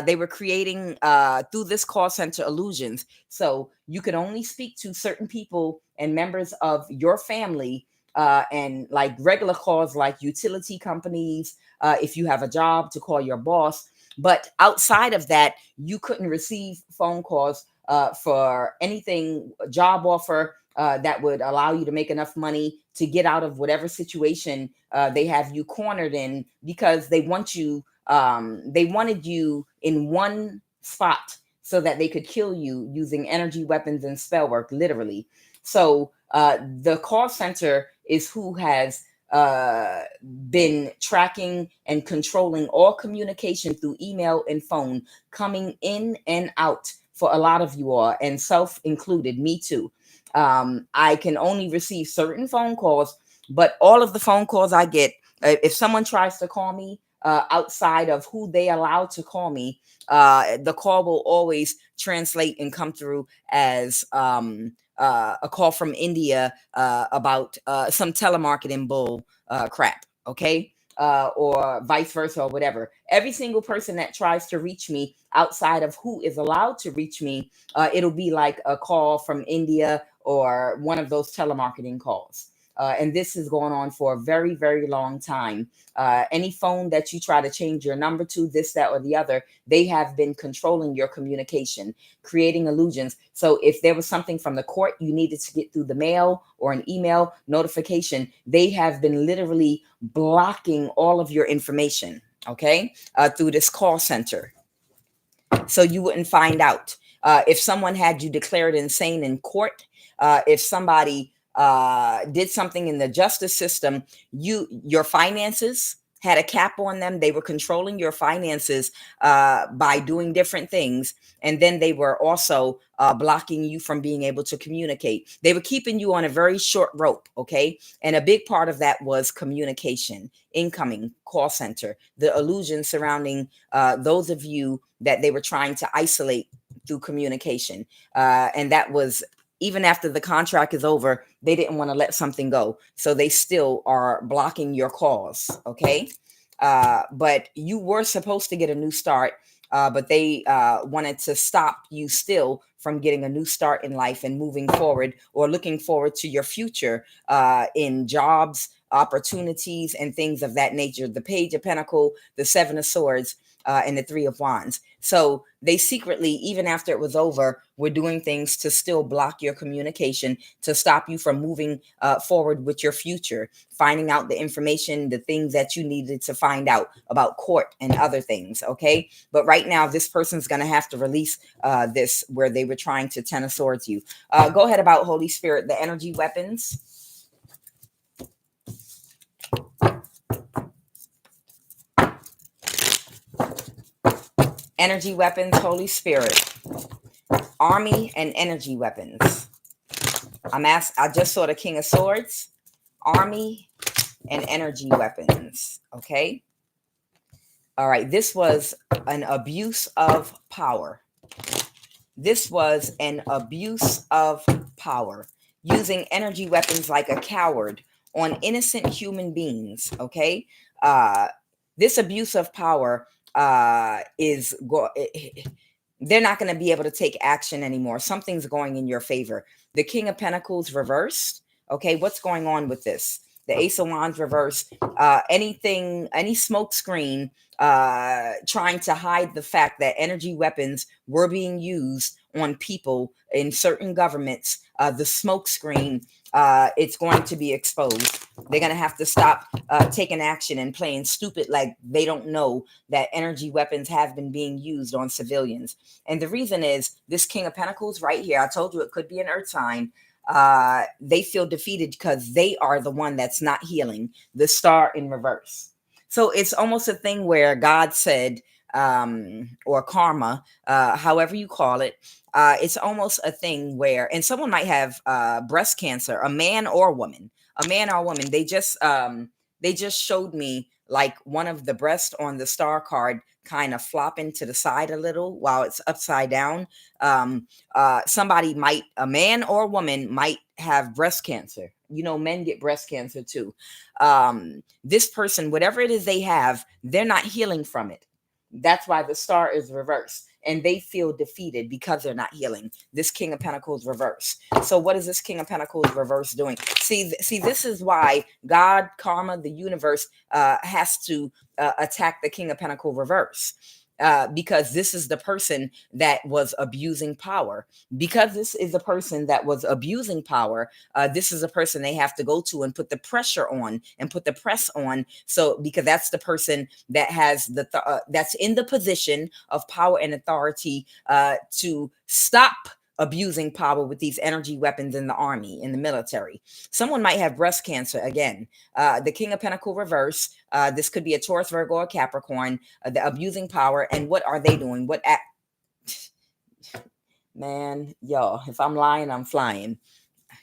They were creating through this call center illusions, so you could only speak to certain people and members of your family, and like regular calls, like utility companies, if you have a job, to call your boss. But outside of that, you couldn't receive phone calls for anything, job offer that would allow you to make enough money to get out of whatever situation they have you cornered in, because they want you, they wanted you in one spot so that they could kill you using energy weapons and spell work, literally. So the call center is who has been tracking and controlling all communication through email and phone, coming in and out for a lot of you all, and self included, me too. I can only receive certain phone calls, but all of the phone calls I get, if someone tries to call me outside of who they allow to call me, the call will always translate and come through as a call from India about some telemarketing bull crap, okay? Or vice versa, or whatever. Every single person that tries to reach me outside of who is allowed to reach me, it'll be like a call from India or one of those telemarketing calls. And this is going on for a very, very long time. Any phone that you try to change your number to, this, that, or the other, they have been controlling your communication, creating illusions. So if there was something from the court you needed to get through the mail or an email notification, they have been literally blocking all of your information, okay, through this call center. So you wouldn't find out. If someone had you declared insane in court, if somebody did something in the justice system, your finances had a cap on them. They were controlling your finances by doing different things. And then they were also blocking you from being able to communicate. They were keeping you on a very short rope, okay? And a big part of that was communication, incoming, call center, the illusion surrounding those of you that they were trying to isolate through communication. And that was, even after the contract is over, they didn't want to let something go. So they still are blocking your calls, okay? But you were supposed to get a new start, but they wanted to stop you still from getting a new start in life and moving forward, or looking forward to your future in jobs, opportunities, and things of that nature. The Page of Pentacles, the Seven of Swords, and the Three of Wands. So they secretly, even after it was over, were doing things to still block your communication, to stop you from moving forward with your future, finding out the information, the things that you needed to find out about court and other things, okay? But right now, this person's going to have to release this, where they were trying to Ten of Swords you. Go ahead, about Holy Spirit, the energy weapons. Energy weapons, Holy Spirit. Army and energy weapons. I just saw the King of Swords. Army and energy weapons. Okay. All right. This was an abuse of power. This was an abuse of power. Using energy weapons like a coward on innocent human beings. Okay. This abuse of power they're not going to be able to take action anymore. Something's going in your favor. The King of Pentacles reversed. Okay, what's going on with this? The Ace of Wands reversed. Any smoke screen trying to hide the fact that energy weapons were being used on people in certain governments. The smoke screen, it's going to be exposed. They're going to have to stop taking action and playing stupid like they don't know that energy weapons have been being used on civilians. And the reason is this King of Pentacles right here. I told you it could be an earth sign. They feel defeated because they are the one that's not healing. The star in reverse. So it's almost a thing where God said, or karma, however you call it, it's almost a thing where, and someone might have breast cancer, a man or woman, They just showed me like one of the breasts on the star card kind of flopping to the side a little while it's upside down. Somebody might, a man or a woman might have breast cancer. You know, men get breast cancer too. This person, whatever it is they have, they're not healing from it. That's why the star is reversed. And they feel defeated because they're not healing. This King of Pentacles reverse. So what is this King of Pentacles reverse doing? See, this is why God, karma, the universe has to attack the King of Pentacles reverse. Because this is the person that was abusing power. Because this is a person that was abusing power, this is a person they have to go to and put the pressure on and put the press on. So because that's the person that has that's in the position of power and authority to stop abusing power with these energy weapons in the army, in the military. Someone might have breast cancer again. The King of Pentacles reverse. This could be a Taurus, Virgo, or Capricorn. The abusing power. And what are they doing? Man, y'all, if I'm lying, I'm flying.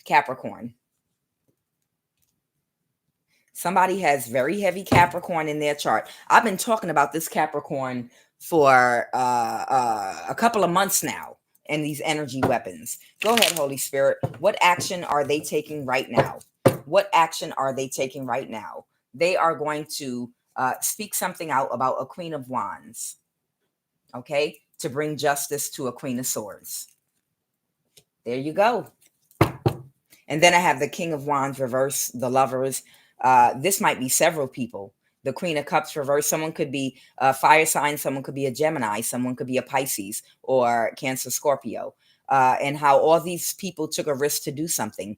Capricorn. Somebody has very heavy Capricorn in their chart. I've been talking about this Capricorn for a couple of months now. And these energy weapons. Go ahead, Holy Spirit. What action are they taking right now? What action are they taking right now? They are going to speak something out about a Queen of Wands. Okay? To bring justice to a Queen of Swords. There you go. And then I have the King of Wands reverse, the Lovers. This might be several people. The Queen of Cups reverse. Someone could be a fire sign. Someone could be a Gemini. Someone could be a Pisces or Cancer, Scorpio. And how all these people took a risk to do something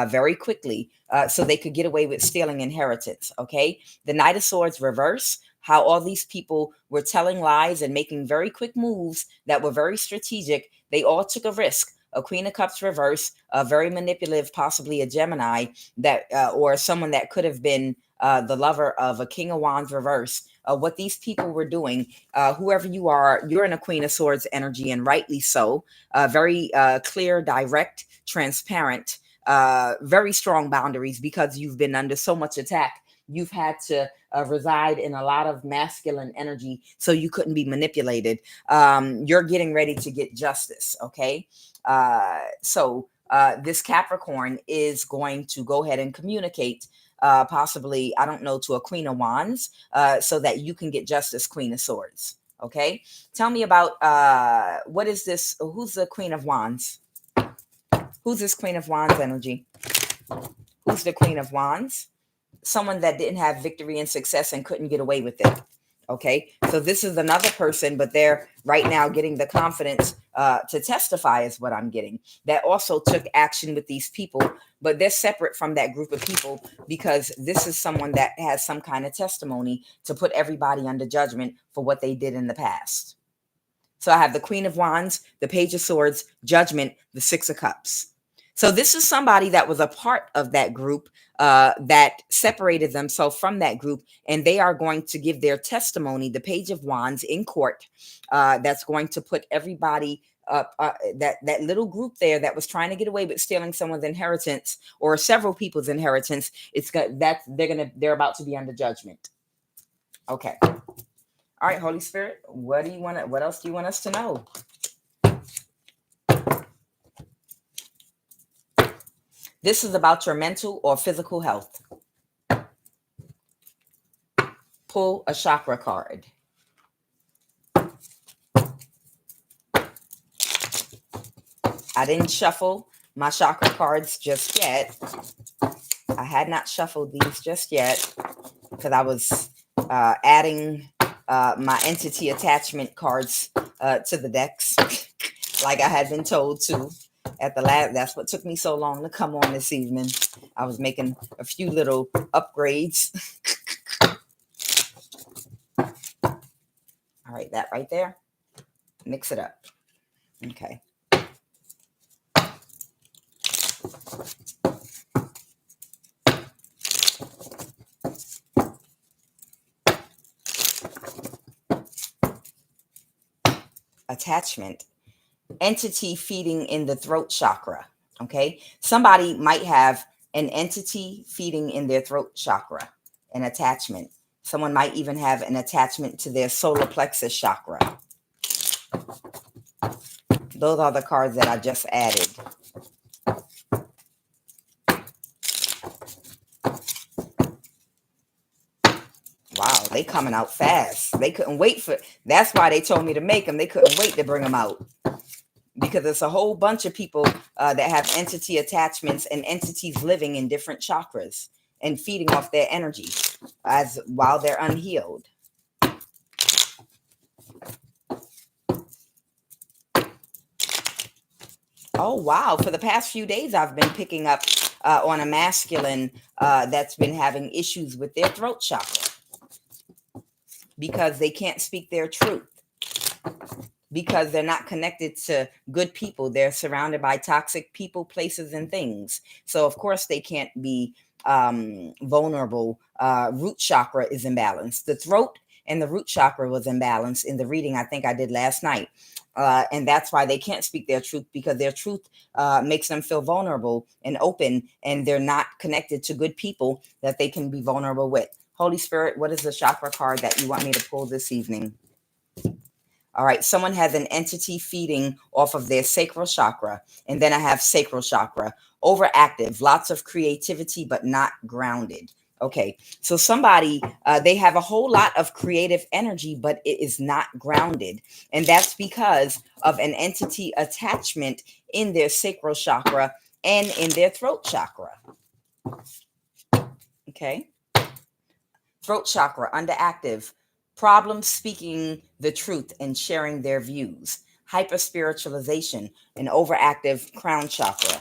very quickly so they could get away with stealing inheritance. Okay. The Knight of Swords reverse. How all these people were telling lies and making very quick moves that were very strategic. They all took a risk. A Queen of Cups reverse, very manipulative, possibly a Gemini that or someone that could have been the lover of a King of Wands reverse. What these people were doing, whoever you are, you're in a Queen of Swords energy, and rightly so. Very clear, direct, transparent, very strong boundaries because you've been under so much attack. You've had to reside in a lot of masculine energy, so you couldn't be manipulated. You're getting ready to get justice, okay? So this Capricorn is going to go ahead and communicate possibly, I don't know, to a Queen of Wands so that you can get justice, Queen of Swords. Okay. Tell me about what is this? Who's the Queen of Wands? Who's this Queen of Wands energy? Who's the Queen of Wands? Someone that didn't have victory and success and couldn't get away with it. Okay. So this is another person, but they're right now getting the confidence to testify is what I'm getting. That also took action with these people, but they're separate from that group of people because this is someone that has some kind of testimony to put everybody under judgment for what they did in the past. So I have the Queen of Wands, the Page of Swords, Judgment, the Six of Cups. So this is somebody that was a part of that group that separated themselves from that group, and they are going to give their testimony, the Page of Wands in court. That's going to put everybody up, that little group there that was trying to get away with stealing someone's inheritance or several people's inheritance. They're about to be under judgment. Okay. All right, Holy Spirit, what else do you want us to know? This is about your mental or physical health. Pull a chakra card. I didn't shuffle my chakra cards just yet. I had not shuffled these just yet because I was adding my entity attachment cards to the decks like I had been told to at the last. That's what took me so long to come on this evening. I was making a few little upgrades. All right, that right there. Mix it up. Okay. Attachment. Entity feeding in the throat chakra. Okay. Somebody might have an entity feeding in their throat chakra, an attachment. Someone might even have an attachment to their solar plexus chakra. Those are the cards that I just added. Wow, they coming out fast. They couldn't wait for, that's why they told me to make them. They couldn't wait to bring them out. Because it's a whole bunch of people that have entity attachments and entities living in different chakras and feeding off their energy while they're unhealed. Oh, wow. For the past few days, I've been picking up on a masculine that's been having issues with their throat chakra because they can't speak their truth. Because they're not connected to good people. They're surrounded by toxic people, places, and things. So, of course, they can't be vulnerable. Root chakra is imbalanced. The throat and the root chakra was imbalanced in the reading I think I did last night. And that's why they can't speak their truth, because their truth makes them feel vulnerable and open, and they're not connected to good people that they can be vulnerable with. Holy Spirit, what is the chakra card that you want me to pull this evening? All right, someone has an entity feeding off of their sacral chakra. And then I have sacral chakra. Overactive, lots of creativity, but not grounded. Okay, so somebody, they have a whole lot of creative energy, but it is not grounded. And that's because of an entity attachment in their sacral chakra and in their throat chakra. Okay. Throat chakra, underactive. Problems speaking the truth and sharing their views. Hyper spiritualization, an overactive crown chakra.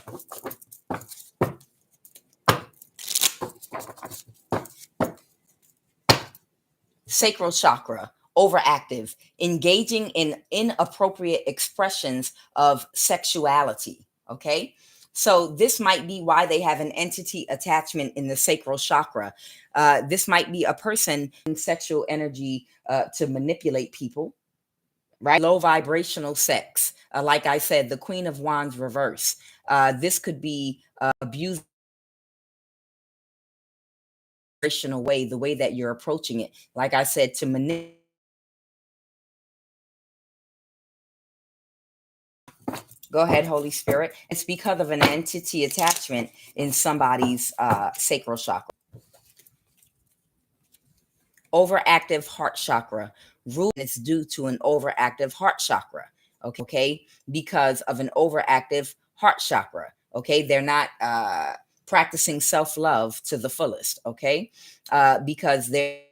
Sacral chakra, overactive, engaging in inappropriate expressions of sexuality. Okay. So this might be why they have an entity attachment in the sacral chakra. This might be a person in sexual energy to manipulate people, right? Low vibrational sex. Like I said, the Queen of Wands reverse. This could be abused way, the way that you're approaching it. Like I said, to manipulate. Go ahead, Holy Spirit. It's because of an entity attachment in somebody's sacral chakra. Overactive heart chakra. It's due to an overactive heart chakra. Okay, because of an overactive heart chakra. Okay, they're not practicing self-love to the fullest. Okay, because that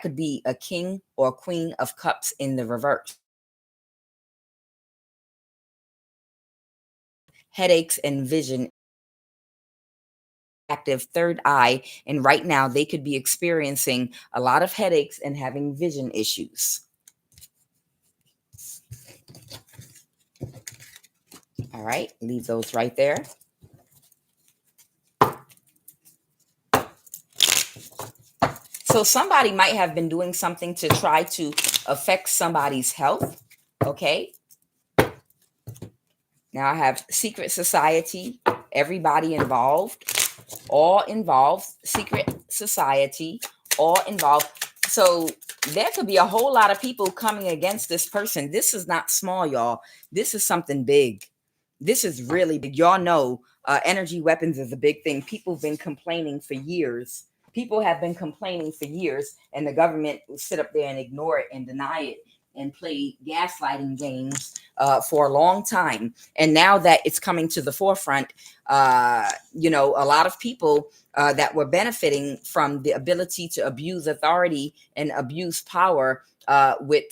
could be a king or queen of cups in the reverse. Headaches and vision, active third eye, and right now they could be experiencing a lot of headaches and having vision issues. All right, leave those right there. So somebody might have been doing something to try to affect somebody's health. Okay. Now I have secret society, everybody involved, all involved, secret society, all involved. So there could be a whole lot of people coming against this person. This is not small, y'all. This is something big. This is really big. Y'all know energy weapons is a big thing. People have been complaining for years. People have been complaining for years, and the government will sit up there and ignore it and deny it and play gaslighting games for a long time. And now that it's coming to the forefront, you know, a lot of people that were benefiting from the ability to abuse authority and abuse power with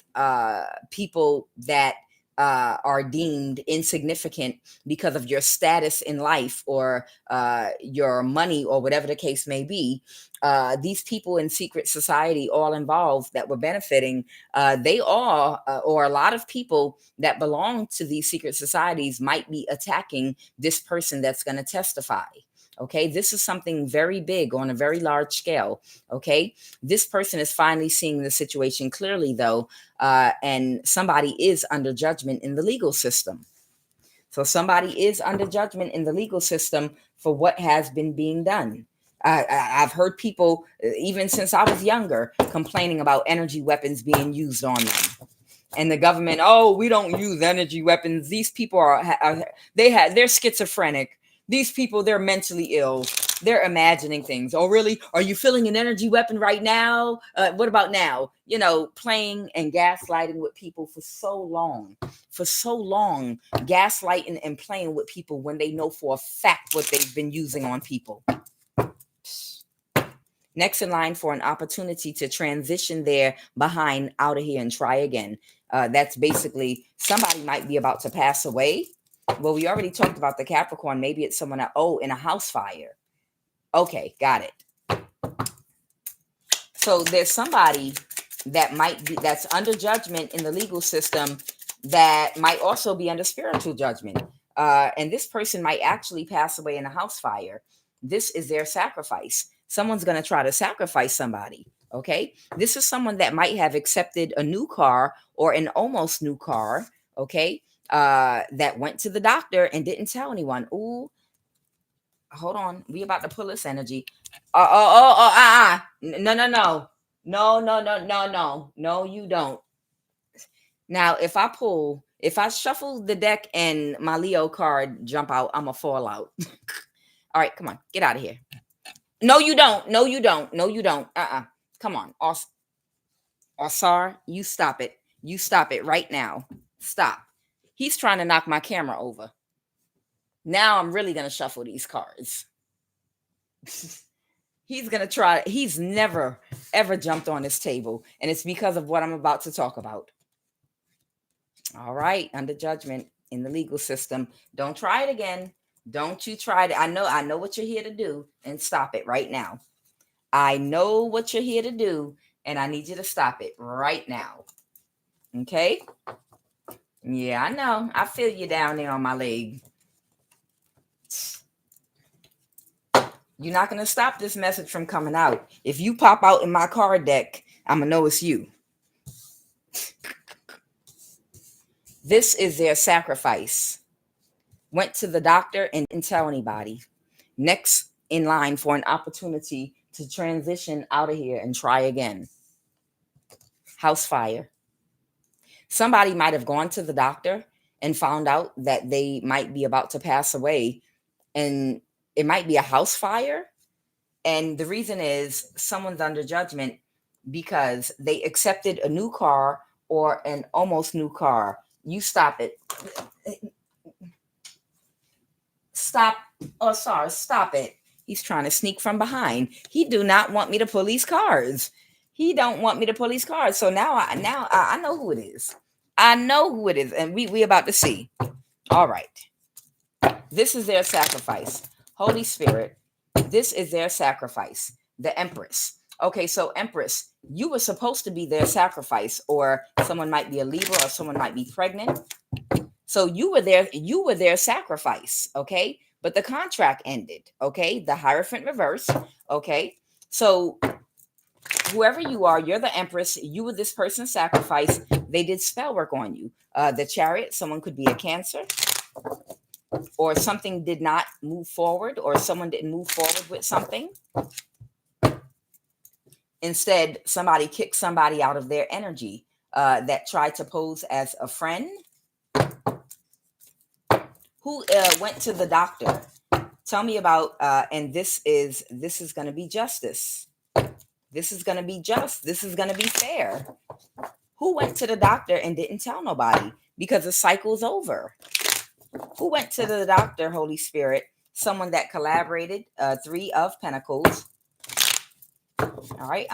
people that are deemed insignificant because of your status in life or your money or whatever the case may be. These people in secret society, all involved that were benefiting, they all, or a lot of people that belong to these secret societies might be attacking this person that's going to testify. Okay, this is something very big on a very large scale. Okay, this person is finally seeing the situation clearly, though, and somebody is under judgment in the legal system. So somebody is under judgment in the legal system for what has been being done. I've heard people, even since I was younger, complaining about energy weapons being used on them. And the government, oh, we don't use energy weapons. These people they're schizophrenic. These people, they're mentally ill. They're imagining things. Oh, really? Are you feeling an energy weapon right now? What about now? You know, playing and gaslighting with people for so long, gaslighting and playing with people when they know for a fact what they've been using on people. Next in line for an opportunity to transition their behind out of here and try again. That's basically somebody might be about to pass away. Well, we already talked about the Capricorn. Maybe it's someone that, in a house fire. Okay, got it. So there's somebody that might be, that's under judgment in the legal system, that might also be under spiritual judgment. And this person might actually pass away in a house fire. This is their sacrifice. Someone's going to try to sacrifice somebody. Okay. This is someone that might have accepted a new car or an almost new car. Okay. That went to the doctor and didn't tell anyone. Ooh, hold on. We about to pull this energy. No, you don't. Now, if I shuffle the deck and my Leo card jump out, I'm gonna fall out. All right, come on, get out of here. No, you don't. No, you don't. No, you don't. Come on, Osar, you stop it. You stop it right now. Stop. He's trying to knock my camera over. Now I'm really gonna shuffle these cards. He's gonna try. He's never ever jumped on this table, and it's because of what I'm about to talk about. All right, under judgment in the legal system. Don't try it again. Don't you try it. I know what you're here to do, and stop it right now. I know what you're here to do, and I need you to stop it right now. Okay? Yeah, I know. I feel you down there on my leg. You're not going to stop this message from coming out. If you pop out in my card deck, I'm going to know it's you. This is their sacrifice. Went to the doctor and didn't tell anybody. Next in line for an opportunity to transition out of here and try again. House fire. Somebody might have gone to the doctor and found out that they might be about to pass away, and it might be a house fire. And the reason is someone's under judgment because they accepted a new car or an almost new car. You stop it. Stop. Oh, sorry. Stop it. He's trying to sneak from behind. He do not want me to pull these cards. He don't want me to pull these cards. So now I know who it is. I know who it is. And we about to see. All right. This is their sacrifice. Holy Spirit. This is their sacrifice. The Empress. Okay, so Empress, you were supposed to be their sacrifice, or someone might be a Libra, or someone might be pregnant. So you were their sacrifice, okay? But the contract ended, okay? The Hierophant reverse, okay? So whoever you are, you're the Empress. You were this person's sacrifice. They did spell work on you. The Chariot, someone could be a Cancer, or something did not move forward, or someone didn't move forward with something. Instead, somebody kicked somebody out of their energy that tried to pose as a friend. Who went to the doctor? Tell me about, and this is going to be justice. This is going to be just. This is going to be fair. Who went to the doctor and didn't tell nobody because the cycle's over? Who went to the doctor, Holy Spirit? Someone that collaborated, 3 of Pentacles. All right,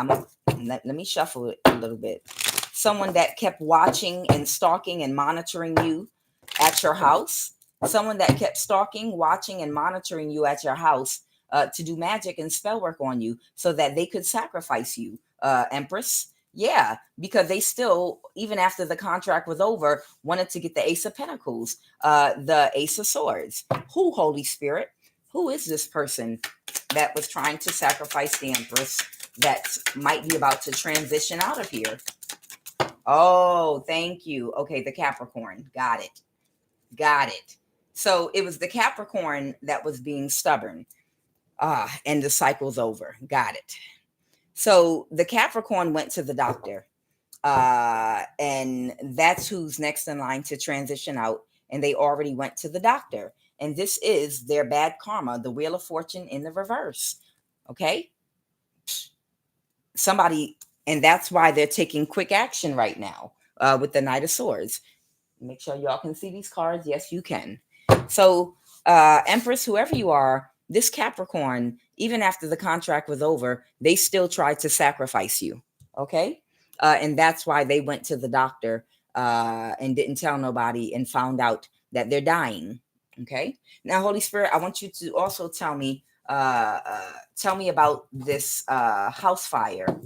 let me shuffle it a little bit. Someone that kept watching and stalking and monitoring you at your house. Someone that kept stalking, watching, and monitoring you at your house to do magic and spell work on you so that they could sacrifice you, Empress. Yeah, because they still, even after the contract was over, wanted to get the Ace of Pentacles, the Ace of Swords. Who, Holy Spirit? Who is this person that was trying to sacrifice the Empress that might be about to transition out of here? Oh, thank you. Okay, the Capricorn. Got it. Got it. So it was the Capricorn that was being stubborn. And the cycle's over. Got it. So the Capricorn went to the doctor. And that's who's next in line to transition out. And they already went to the doctor. And this is their bad karma, the Wheel of Fortune in the reverse. Okay? Somebody, and that's why they're taking quick action right now with the Knight of Swords. Make sure y'all can see these cards. Yes, you can. So, Empress, whoever you are, this Capricorn, even after the contract was over, they still tried to sacrifice you. Okay? And that's why they went to the doctor and didn't tell nobody and found out that they're dying. Okay? Now, Holy Spirit, I want you to also tell me about this house fire.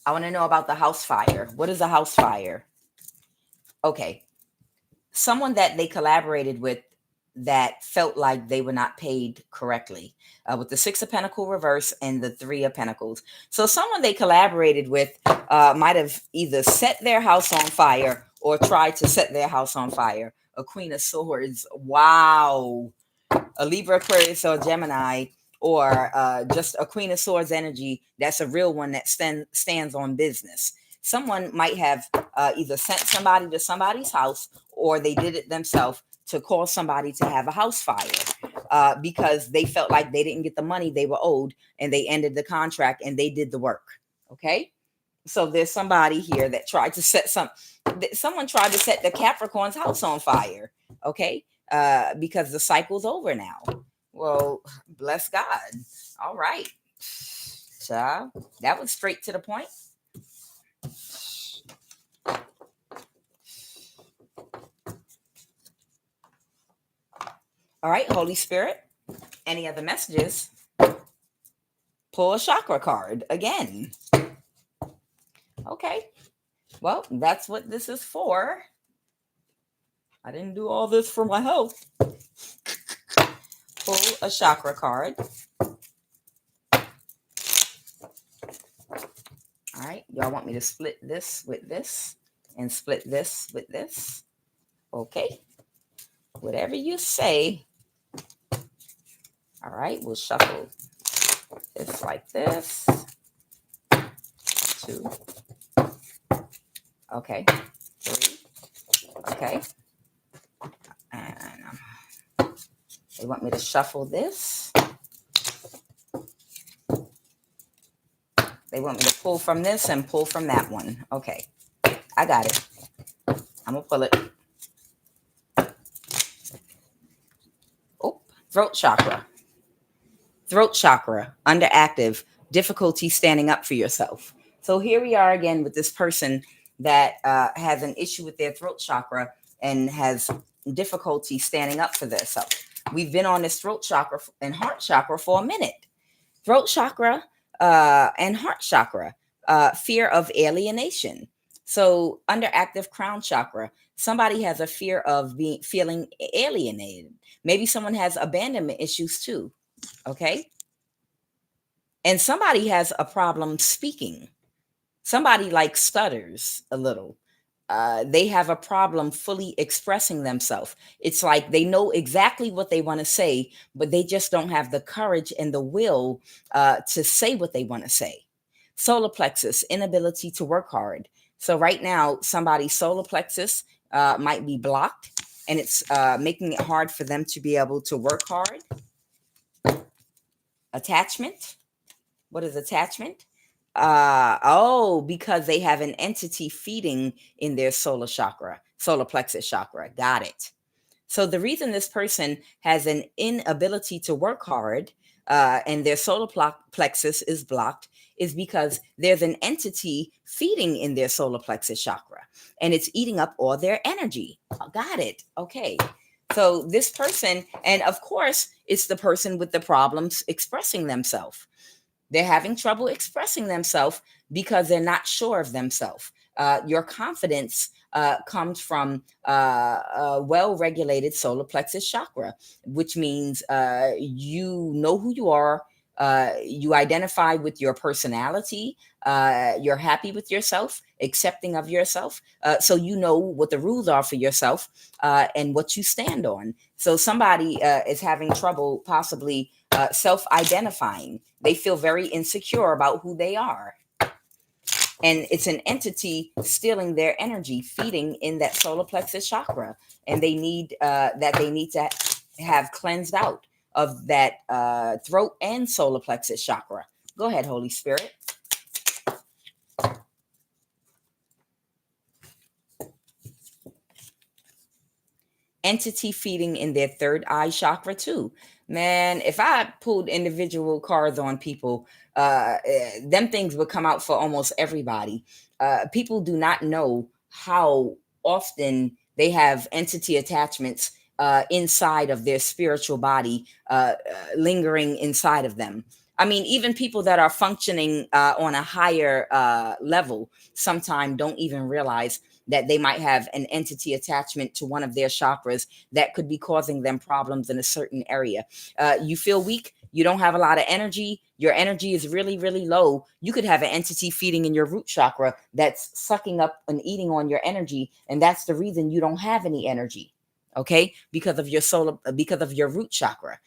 I want to know about the house fire. What is a house fire? Okay. Someone that they collaborated with that felt like they were not paid correctly with the 6 of Pentacles reverse and the 3 of Pentacles. So someone they collaborated with might have either set their house on fire or tried to set their house on fire. A Queen of Swords. Wow. A Libra, Aquarius, or Gemini, or just a Queen of Swords energy. That's a real one that stands on business. Someone might have either sent somebody to somebody's house or they did it themselves to cause somebody to have a house fire because they felt like they didn't get the money they were owed and they ended the contract and they did the work. Okay? So there's somebody here that tried to set someone tried to set the Capricorn's house on fire. Okay? Because the cycle's over now. Well, bless God. All right. So that was straight to the point. All right, Holy Spirit. Any other messages? Pull a chakra card again. Okay. Well, that's what this is for. I didn't do all this for my health. Pull a chakra card. All right. Y'all want me to split this with this and split this with this? Okay. Whatever you say. All right. We'll shuffle this like this. 2. Okay. 3. Okay. And they want me to shuffle this. They want me to pull from this and pull from that one. Okay. I got it. I'm going to pull it. Oh, throat chakra. Throat chakra, underactive, difficulty standing up for yourself. So here we are again with this person that has an issue with their throat chakra and has difficulty standing up for themselves. We've been on this throat chakra and heart chakra for a minute. Throat chakra and heart chakra, fear of alienation. So underactive crown chakra, somebody has a fear of feeling alienated. Maybe someone has abandonment issues too. Okay. And somebody has a problem speaking. Somebody like stutters a little. They have a problem fully expressing themselves. It's like they know exactly what they want to say, but they just don't have the courage and the will to say what they want to say. Solar plexus, inability to work hard. So right now, somebody's solar plexus might be blocked, and it's making it hard for them to be able to work hard. Attachment. What is attachment? Because they have an entity feeding in their solar plexus chakra. Got it. So the reason this person has an inability to work hard and their solar plexus is blocked is because there's an entity feeding in their solar plexus chakra, and it's eating up all their energy. Got it. Okay. So this person, and of course, it's the person with the problems expressing themselves. They're having trouble expressing themselves because they're not sure of themselves. Your confidence comes from a well-regulated solar plexus chakra, which means you know who you are. You identify with your personality. You're happy with yourself, accepting of yourself. So you know what the rules are for yourself and what you stand on. So somebody is having trouble possibly self-identifying. They feel very insecure about who they are. And it's an entity stealing their energy, feeding in that solar plexus chakra. And they need to have cleansed out of that throat and solar plexus chakra. Go ahead, Holy Spirit. Entity feeding in their third eye chakra too. Man, if I pulled individual cards on people, them things would come out for almost everybody. People do not know how often they have entity attachments inside of their spiritual body, lingering inside of them. I mean, even people that are functioning on a higher level sometimes don't even realize that they might have an entity attachment to one of their chakras that could be causing them problems in a certain area. You feel weak. You don't have a lot of energy. Your energy is really, really low. You could have an entity feeding in your root chakra that's sucking up and eating on your energy. And that's the reason you don't have any energy. Okay, because of your root chakra.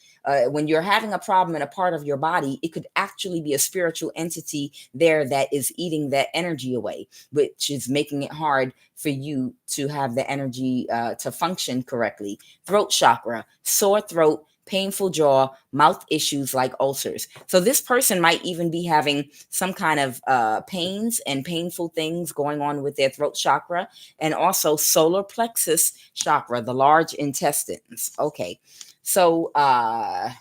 When you're having a problem in a part of your body, it could actually be a spiritual entity there that is eating that energy away, which is making it hard for you to have the energy to function correctly. Throat chakra, sore throat, painful jaw, mouth issues like ulcers. So this person might even be having some kind of pains and painful things going on with their throat chakra, and also solar plexus chakra, the large intestines. Okay. So, oh,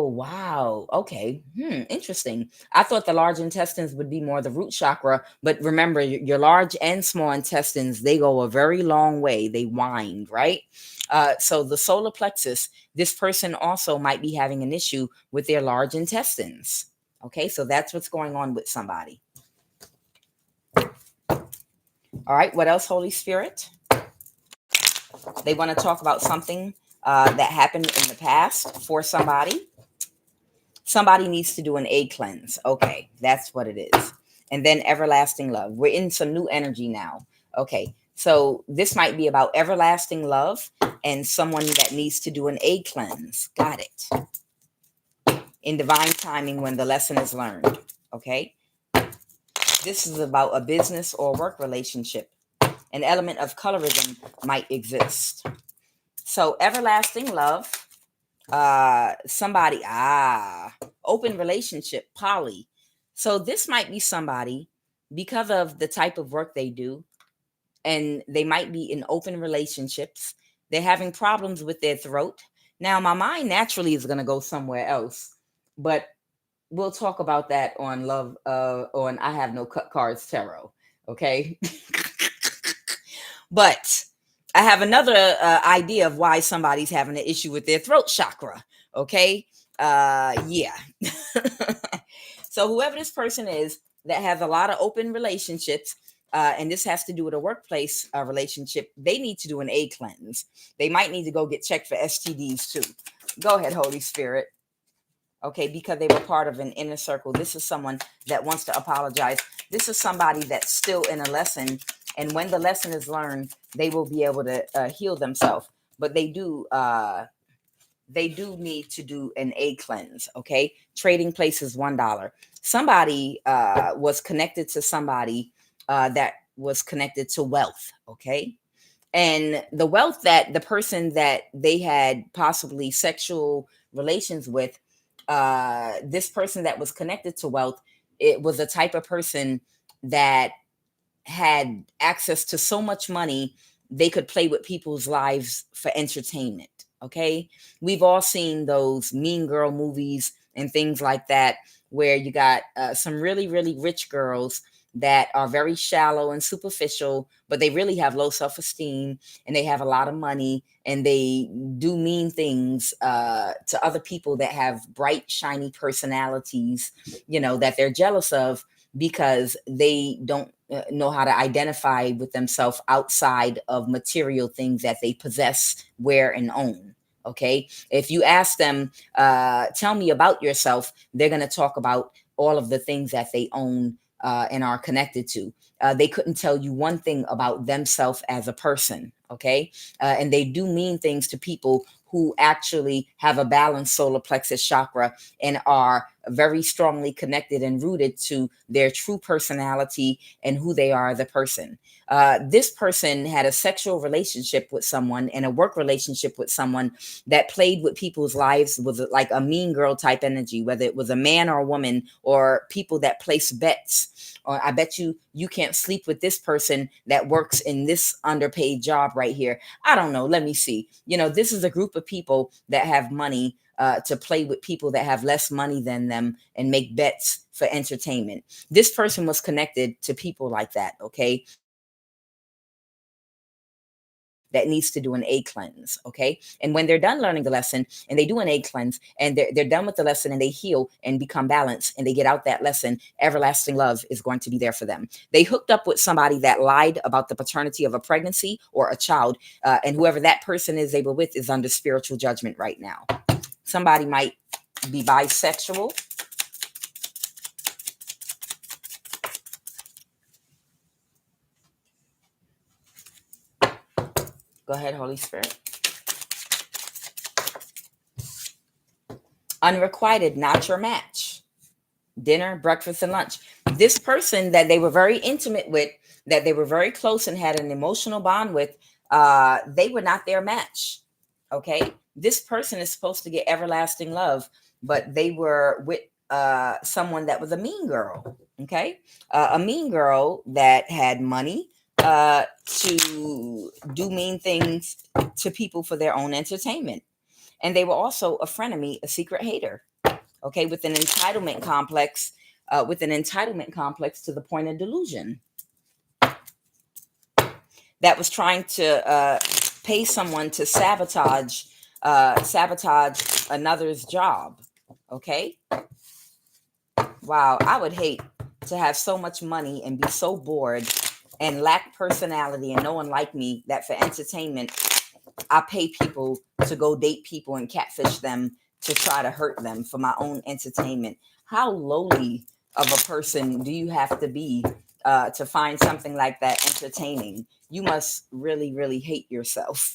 wow. Okay. Interesting. I thought the large intestines would be more the root chakra, but remember your large and small intestines, they go a very long way. They wind, right? So the solar plexus, this person also might be having an issue with their large intestines. Okay. So that's what's going on with somebody. All right. What else, Holy Spirit? They want to talk about something that happened in the past for somebody. Somebody needs to do an egg cleanse. Okay, that's what it is. And then everlasting love. We're in some new energy now. Okay, so this might be about everlasting love and someone that needs to do an egg cleanse. Got it. In divine timing when the lesson is learned. Okay, this is about a business or work relationship. An element of colorism might exist. So everlasting love, somebody, open relationship, poly. So this might be somebody, because of the type of work they do, and they might be in open relationships. They're having problems with their throat. Now, my mind naturally is going to go somewhere else, but we'll talk about that on on I Have No Cut Cards Tarot. Okay. But I have another idea of why somebody's having an issue with their throat chakra. Okay. Yeah. So whoever this person is, that has a lot of open relationships, and this has to do with a workplace relationship, they need to do an A cleanse. They might need to go get checked for STDs too. Go ahead, Holy Spirit. Okay, because they were part of an inner circle. This is someone that wants to apologize. This is somebody that's still in a lesson. And when the lesson is learned, they will be able to heal themselves. But they do need to do an A cleanse. Okay, trading places $1. Somebody was connected to somebody that was connected to wealth. Okay, and the wealth that the person that they had possibly sexual relations with, this person that was connected to wealth, it was a type of person that had access to so much money they could play with people's lives for entertainment. Okay, we've all seen those Mean Girl movies and things like that, where you got some really really rich girls that are very shallow and superficial, but they really have low self-esteem, and they have a lot of money, and they do mean things to other people that have bright shiny personalities, that they're jealous of, because they don't know how to identify with themselves outside of material things that they possess, wear, and own. Okay, if you ask them, tell me about yourself, they're going to talk about all of the things that they own and are connected to. They couldn't tell you one thing about themselves as a person. Okay, and they do mean things to people who actually have a balanced solar plexus chakra and are very strongly connected and rooted to their true personality and who they are as a person. This person had a sexual relationship with someone and a work relationship with someone that played with people's lives with like a mean girl type energy, whether it was a man or a woman, or people that place bets. Or I bet you can't sleep with this person that works in this underpaid job right here. I don't know. Let me see. This is a group of people that have money to play with people that have less money than them and make bets for entertainment. This person was connected to people like that. Okay, that needs to do an A cleanse. Okay, and when they're done learning the lesson and they do an A cleanse and they're done with the lesson and they heal and become balanced and they get out that lesson, everlasting love is going to be there for them. They hooked up with somebody that lied about the paternity of a pregnancy or a child, and whoever that person is able with is under spiritual judgment right now. Somebody might be bisexual. Go ahead, Holy Spirit. Unrequited, not your match. Dinner, breakfast, and lunch. This person that they were very intimate with, that they were very close and had an emotional bond with, they were not their match. Okay, this person is supposed to get everlasting love, but they were with someone that was a mean girl. Okay, a mean girl that had money to do mean things to people for their own entertainment, and they were also a frenemy, a secret hater. Okay, with an entitlement complex, to the point of delusion, that was trying to pay someone to sabotage another's job. Okay, wow, I would hate to have so much money and be so bored and lack personality and no one like me that for entertainment I pay people to go date people and catfish them to try to hurt them for my own entertainment. How lowly of a person do you have to be to find something like that entertaining? You must really, really hate yourself.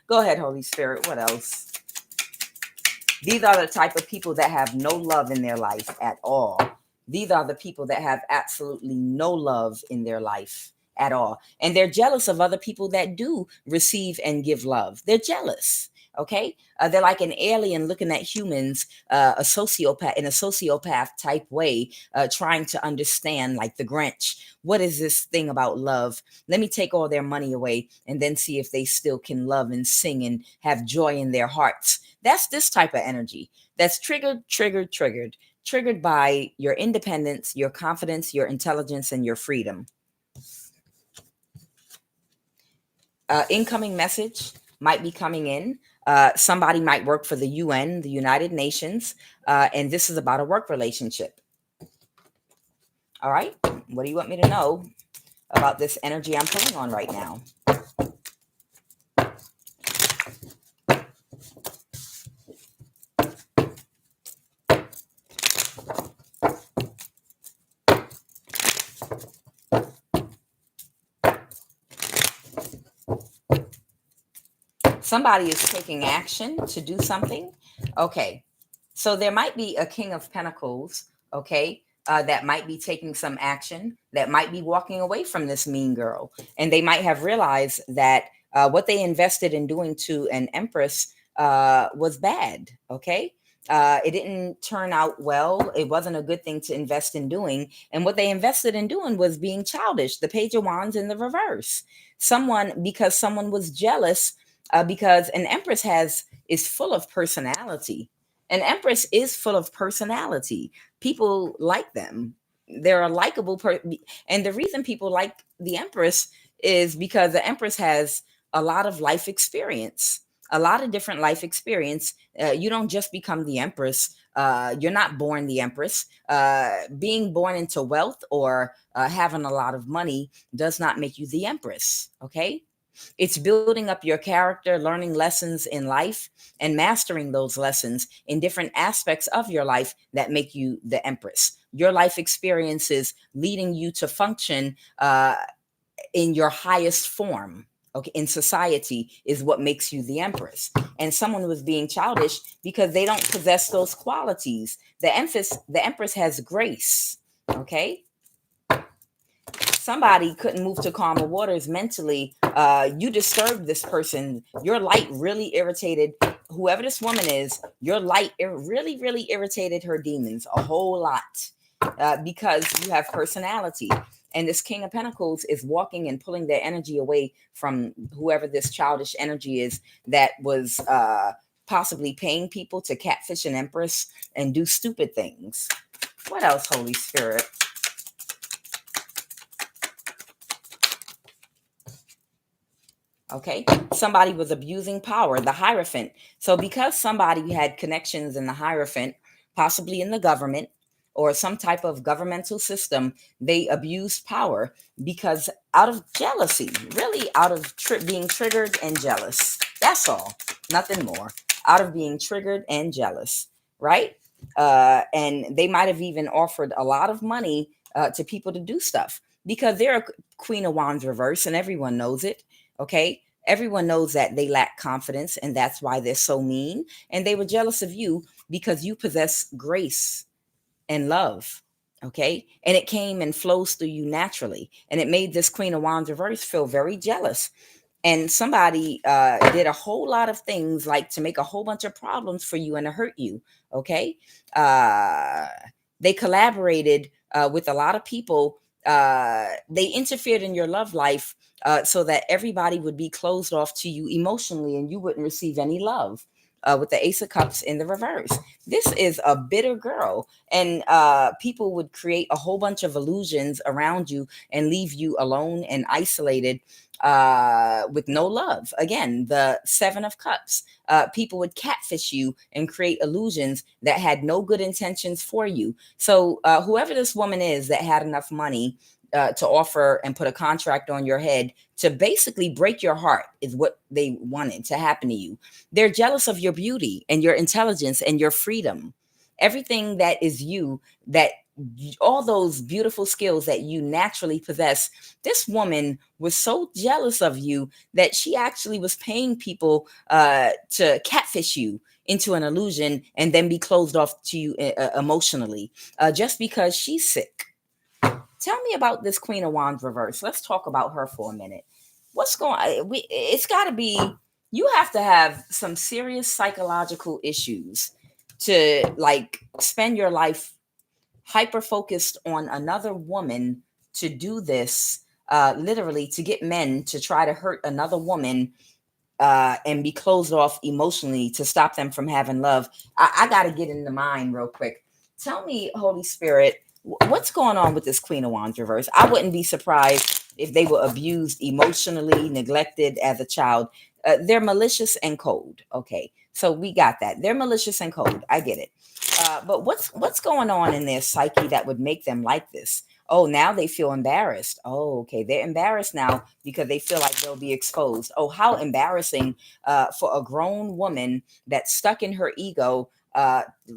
Go ahead, Holy Spirit. What else? These are the type of people that have no love in their life at all. These are the people that have absolutely no love in their life at all. And they're jealous of other people that do receive and give love. They're jealous. Okay. They're like an alien looking at humans, a sociopath in a sociopath type way, trying to understand, like the Grinch. What is this thing about love? Let me take all their money away and then see if they still can love and sing and have joy in their hearts. That's this type of energy that's triggered by your independence, your confidence, your intelligence, and your freedom. Incoming message might be coming in. Somebody might work for the UN, the United Nations, and this is about a work relationship. All right. What do you want me to know about this energy I'm pulling on right now? Somebody is taking action to do something. Okay. So there might be a King of Pentacles, okay, that might be taking some action, that might be walking away from this mean girl. And they might have realized that what they invested in doing to an Empress was bad, okay? It didn't turn out well. It wasn't a good thing to invest in doing. And what they invested in doing was being childish. The Page of Wands in the reverse. Because someone was jealous, because an Empress is full of personality. An Empress is full of personality. People like them. They're a likable person. And the reason people like the Empress is because the Empress has a lot of life experience, a lot of different life experience. You don't just become the Empress. You're not born the Empress. Being born into wealth or having a lot of money does not make you the Empress. Okay. It's building up your character, learning lessons in life, and mastering those lessons in different aspects of your life that make you the Empress. Your life experiences leading you to function in your highest form. Okay, in society is what makes you the Empress. And someone was being childish because they don't possess those qualities. The Empress has grace. Okay, somebody couldn't move to calmer waters mentally. You disturbed this person. Your light really irritated whoever this woman is. Your light really, really irritated her demons a whole lot, because you have personality. And this King of Pentacles is walking and pulling their energy away from whoever this childish energy is that was possibly paying people to catfish an Empress and do stupid things. What else, Holy Spirit? Okay, somebody was abusing power, the Hierophant. So because somebody had connections in the Hierophant, possibly in the government or some type of governmental system, they abused power because out of jealousy, really out of being triggered and jealous. That's all, nothing more. Out of being triggered and jealous, right? And they might have even offered a lot of money to people to do stuff because they're a Queen of Wands reverse and everyone knows it. Okay. Everyone knows that they lack confidence and that's why they're so mean. And they were jealous of you because you possess grace and love. Okay. And it came and flows through you naturally. And it made this Queen of Wands reverse feel very jealous. And somebody did a whole lot of things like to make a whole bunch of problems for you and to hurt you. Okay. They collaborated with a lot of people. They interfered in your love life so that everybody would be closed off to you emotionally and you wouldn't receive any love. With the Ace of Cups in the reverse. This is a bitter girl. And people would create a whole bunch of illusions around you and leave you alone and isolated with no love. Again, the Seven of Cups. People would catfish you and create illusions that had no good intentions for you. So whoever this woman is that had enough money to offer and put a contract on your head to basically break your heart is what they wanted to happen to you. They're jealous of your beauty and your intelligence and your freedom. Everything that is you, that all those beautiful skills that you naturally possess. This woman was so jealous of you that she actually was paying people to catfish you into an illusion and then be closed off to you emotionally just because she's sick. Tell me about this Queen of Wands reverse. Let's talk about her for a minute. What's going on? It's got to be, you have to have some serious psychological issues to like spend your life hyper focused on another woman to do this, literally to get men to try to hurt another woman and be closed off emotionally to stop them from having love. I got to get in the mind real quick. Tell me, Holy Spirit, what's going on with this Queen of Wands reverse? I wouldn't be surprised if they were abused emotionally, neglected as a child. They're malicious and cold. Okay, so we got that. They're malicious and cold. I get it. But what's going on in their psyche that would make them like this? Oh, now they feel embarrassed. Oh, okay. They're embarrassed now because they feel like they'll be exposed. Oh, how embarrassing for a grown woman that's stuck in her ego,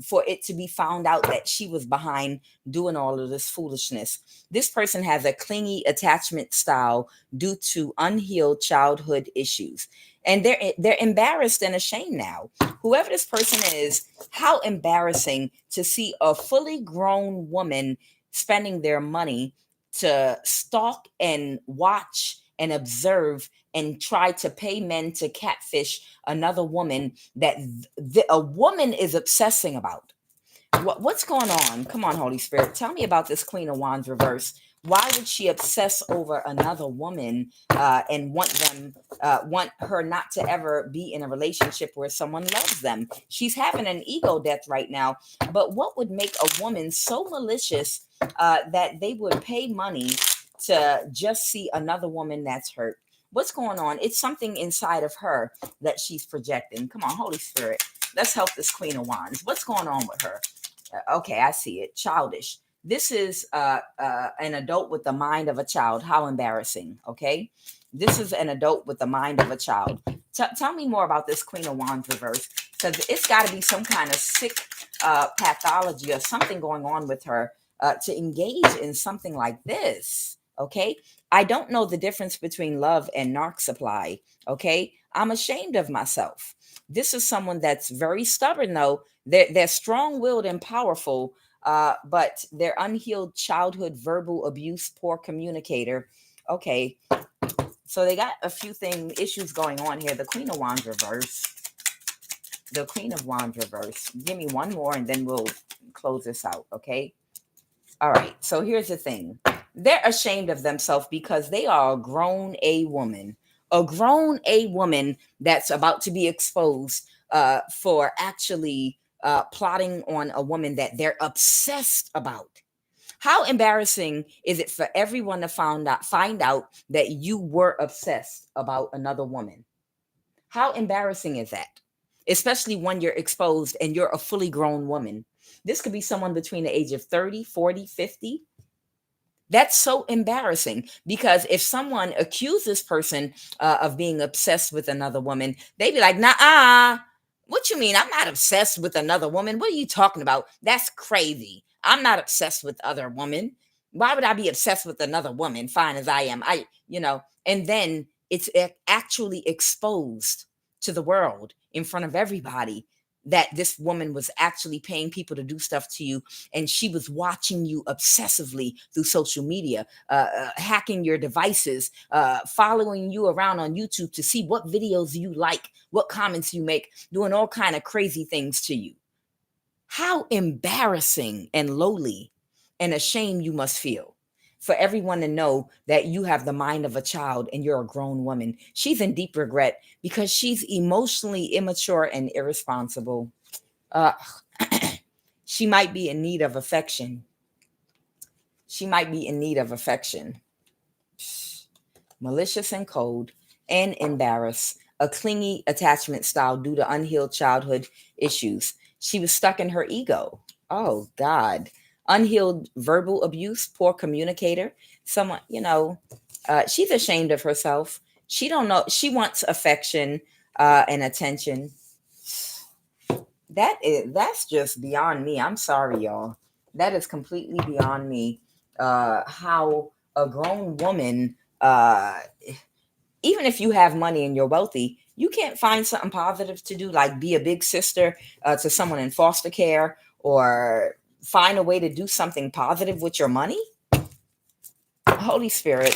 for it to be found out that she was behind doing all of this foolishness. This person has a clingy attachment style due to unhealed childhood issues. And they're embarrassed and ashamed now. Whoever this person is, how embarrassing to see a fully grown woman spending their money to stalk and watch and observe and try to pay men to catfish another woman that a woman is obsessing about. What's going on? Come on, Holy Spirit. Tell me about this Queen of Wands reverse. Why would she obsess over another woman and want her not to ever be in a relationship where someone loves them? She's having an ego death right now. But what would make a woman so malicious that they would pay money to just see another woman that's hurt? What's going on? It's something inside of her that she's projecting. Come on, Holy Spirit. Let's help this Queen of Wands. What's going on with her? Okay, I see it. Childish. This is an adult with the mind of a child. How embarrassing. Okay, this is an adult with the mind of a child. Tell me more about this Queen of Wands reverse, because it's got to be some kind of sick pathology or something going on with her to engage in something like this. Okay, I don't know the difference between love and narc supply. Okay, I'm ashamed of myself. This is someone that's very stubborn, though. They're strong-willed and powerful, but they're unhealed childhood verbal abuse, poor communicator. Okay, so they got a few issues going on here. The Queen of Wands reverse. The Queen of Wands reverse. Give me one more, and then we'll close this out. Okay. All right. So here's the thing. They're ashamed of themselves because they are a grown A woman. A grown A woman that's about to be exposed for actually plotting on a woman that they're obsessed about. How embarrassing is it for everyone to find out that you were obsessed about another woman? How embarrassing is that? Especially when you're exposed and you're a fully grown woman. This could be someone between the age of 30, 40, 50. That's so embarrassing, because if someone accused this person of being obsessed with another woman, they'd be like, nah, what you mean? I'm not obsessed with another woman. What are you talking about? That's crazy. I'm not obsessed with other women. Why would I be obsessed with another woman, fine as I am? And then it's actually exposed to the world in front of everybody that this woman was actually paying people to do stuff to you, and she was watching you obsessively through social media, hacking your devices, following you around on YouTube to see what videos you like, what comments you make, doing all kind of crazy things to you. How embarrassing and lowly and ashamed you must feel for everyone to know that you have the mind of a child and you're a grown woman. She's in deep regret because she's emotionally immature and irresponsible. Uh, she might be in need of affection. She might be in need of affection. Malicious and cold and embarrassed. A clingy attachment style due to unhealed childhood issues. She was stuck in her ego. Oh, God. Unhealed verbal abuse, poor communicator. Someone, she's ashamed of herself. She don't know. She wants affection and attention. That's just beyond me. I'm sorry, y'all. That is completely beyond me. How a grown woman, even if you have money and you're wealthy, you can't find something positive to do, like be a big sister to someone in foster care, or find a way to do something positive with your money. Holy Spirit,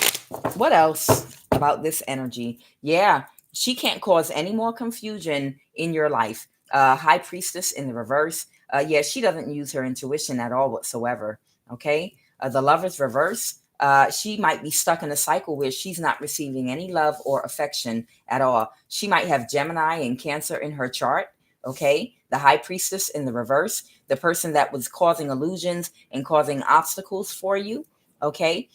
what else about this energy? Yeah, she can't cause any more confusion in your life. High Priestess in the reverse. Yeah, she doesn't use her intuition at all whatsoever. Okay. The Lover's reverse. She might be stuck in a cycle where she's not receiving any love or affection at all. She might have Gemini and Cancer in her chart. Okay. The High Priestess in the reverse. The person that was causing illusions and causing obstacles for you. Okay.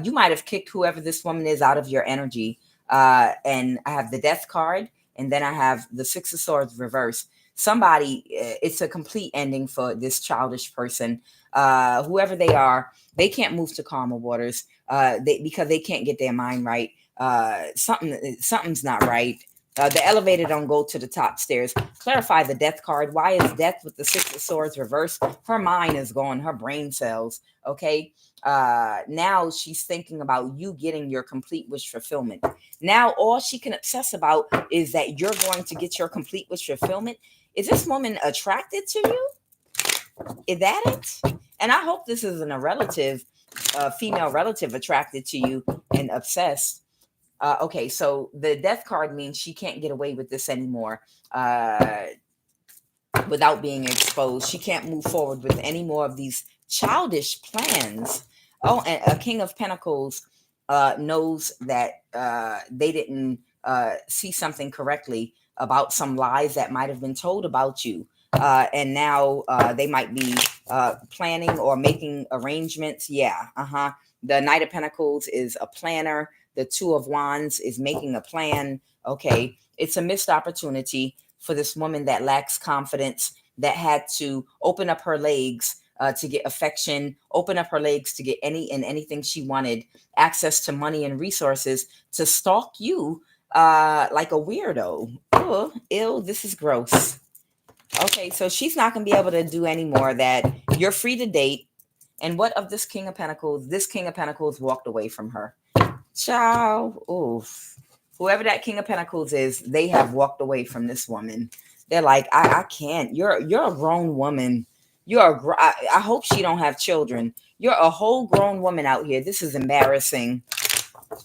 You might have kicked whoever this woman is out of your energy. And I have the Death card. And then I have the Six of Swords reverse. somebody, it's a complete ending for this childish person. Whoever they are, they can't move to calmer waters, because they can't get their mind right. Something's not right. The elevator don't go to the top stairs. Clarify the death card. Why is death with the six of swords reversed? Her mind is gone. Her brain cells. Okay. Now she's thinking about you getting your complete wish fulfillment. Now all she can obsess about is that you're going to get your complete wish fulfillment. Is this woman attracted to you? Is that it? And I hope this isn't a relative, female relative attracted to you and obsessed. Okay, so the death card means she can't get away with this anymore, without being exposed. She can't move forward with any more of these childish plans. Oh, and a King of Pentacles knows that they didn't see something correctly about some lies that might have been told about you. And now they might be planning or making arrangements. Yeah, the Knight of Pentacles is a planner. The Two of Wands is making a plan. Okay, it's a missed opportunity for this woman that lacks confidence, that had to open up her legs to get affection, open up her legs to get anything she wanted, access to money and resources, to stalk you like a weirdo. Oh, ew, this is gross. Okay, so she's not going to be able to do any more of that. You're free to date. And what of this King of Pentacles? This King of Pentacles walked away from her. Ciao. Oof. Whoever that King of Pentacles is, they have walked away from this woman. They're like, I can't. You're a grown woman. I hope she don't have children. You're a whole grown woman out here. This is embarrassing.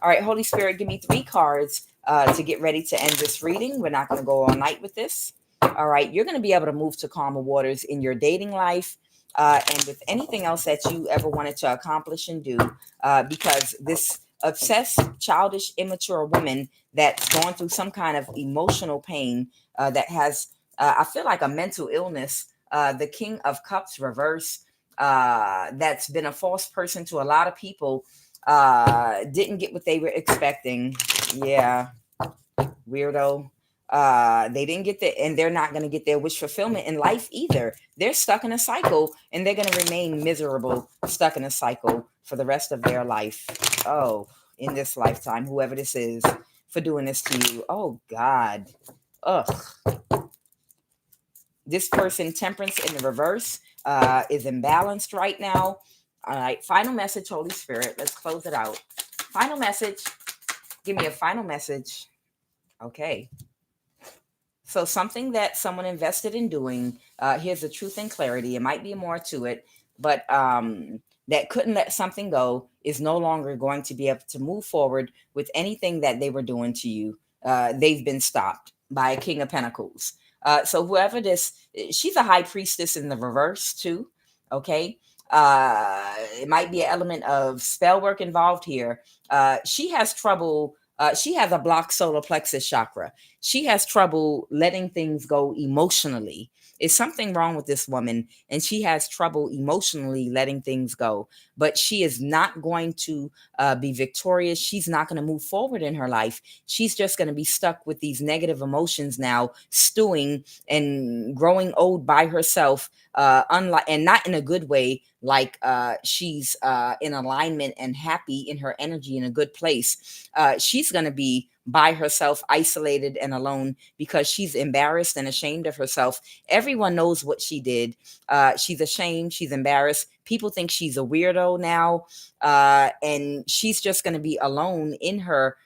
All right, Holy Spirit, give me 3 cards to get ready to end this reading. We're not going to go all night with this. All right, you're going to be able to move to calmer waters in your dating life and with anything else that you ever wanted to accomplish and do, because this obsessed, childish, immature woman that's going through some kind of emotional pain, that has, I feel like, a mental illness, the King of Cups reverse, that's been a false person to a lot of people, didn't get what they were expecting. Yeah, weirdo. They didn't get and they're not going to get their wish fulfillment in life either. They're stuck in a cycle, and they're going to remain miserable, stuck in a cycle for the rest of their life. Oh, in this lifetime, whoever this is for doing this to you. Oh God. Ugh. This person, Temperance in the reverse, is imbalanced right now. All right, final message, Holy Spirit. Let's close it out. Final message. Give me a final message. Okay. So something that someone invested in doing, here's the truth and clarity. It might be more to it, but that couldn't let something go is no longer going to be able to move forward with anything that they were doing to you. They've been stopped by a King of Pentacles. So whoever this, she's a high priestess in the reverse too. Okay. It might be an element of spell work involved here. She has trouble. She has a blocked solar plexus chakra. She has trouble letting things go emotionally. Is something wrong with this woman? And she has trouble emotionally letting things go. But she is not going to be victorious. She's not going to move forward in her life. She's just going to be stuck with these negative emotions now, stewing and growing old by herself, and not in a good way, like she's in alignment and happy in her energy in a good place. She's going to be by herself, isolated and alone, because she's embarrassed and ashamed of herself. Everyone knows what she did. She's ashamed. She's embarrassed. People think she's a weirdo now. And she's just going to be alone in her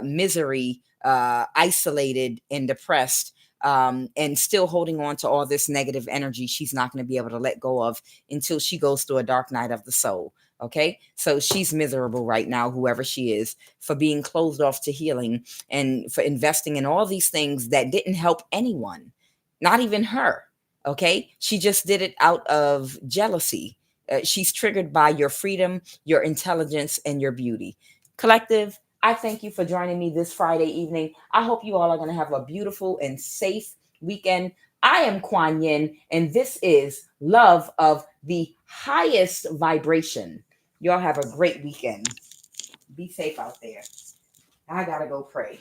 misery, isolated and depressed. And still holding on to all this negative energy she's not going to be able to let go of until she goes through a dark night of the soul. Okay, so she's miserable right now, whoever she is, for being closed off to healing and for investing in all these things that didn't help anyone, not even her. Okay, she just did it out of jealousy. She's triggered by your freedom, your intelligence, and your beauty. Collective, I thank you for joining me this Friday evening. I hope you all are going to have a beautiful and safe weekend. I am Kuan Yin, and this is Love of the Highest Vibration. Y'all have a great weekend. Be safe out there. I got to go pray.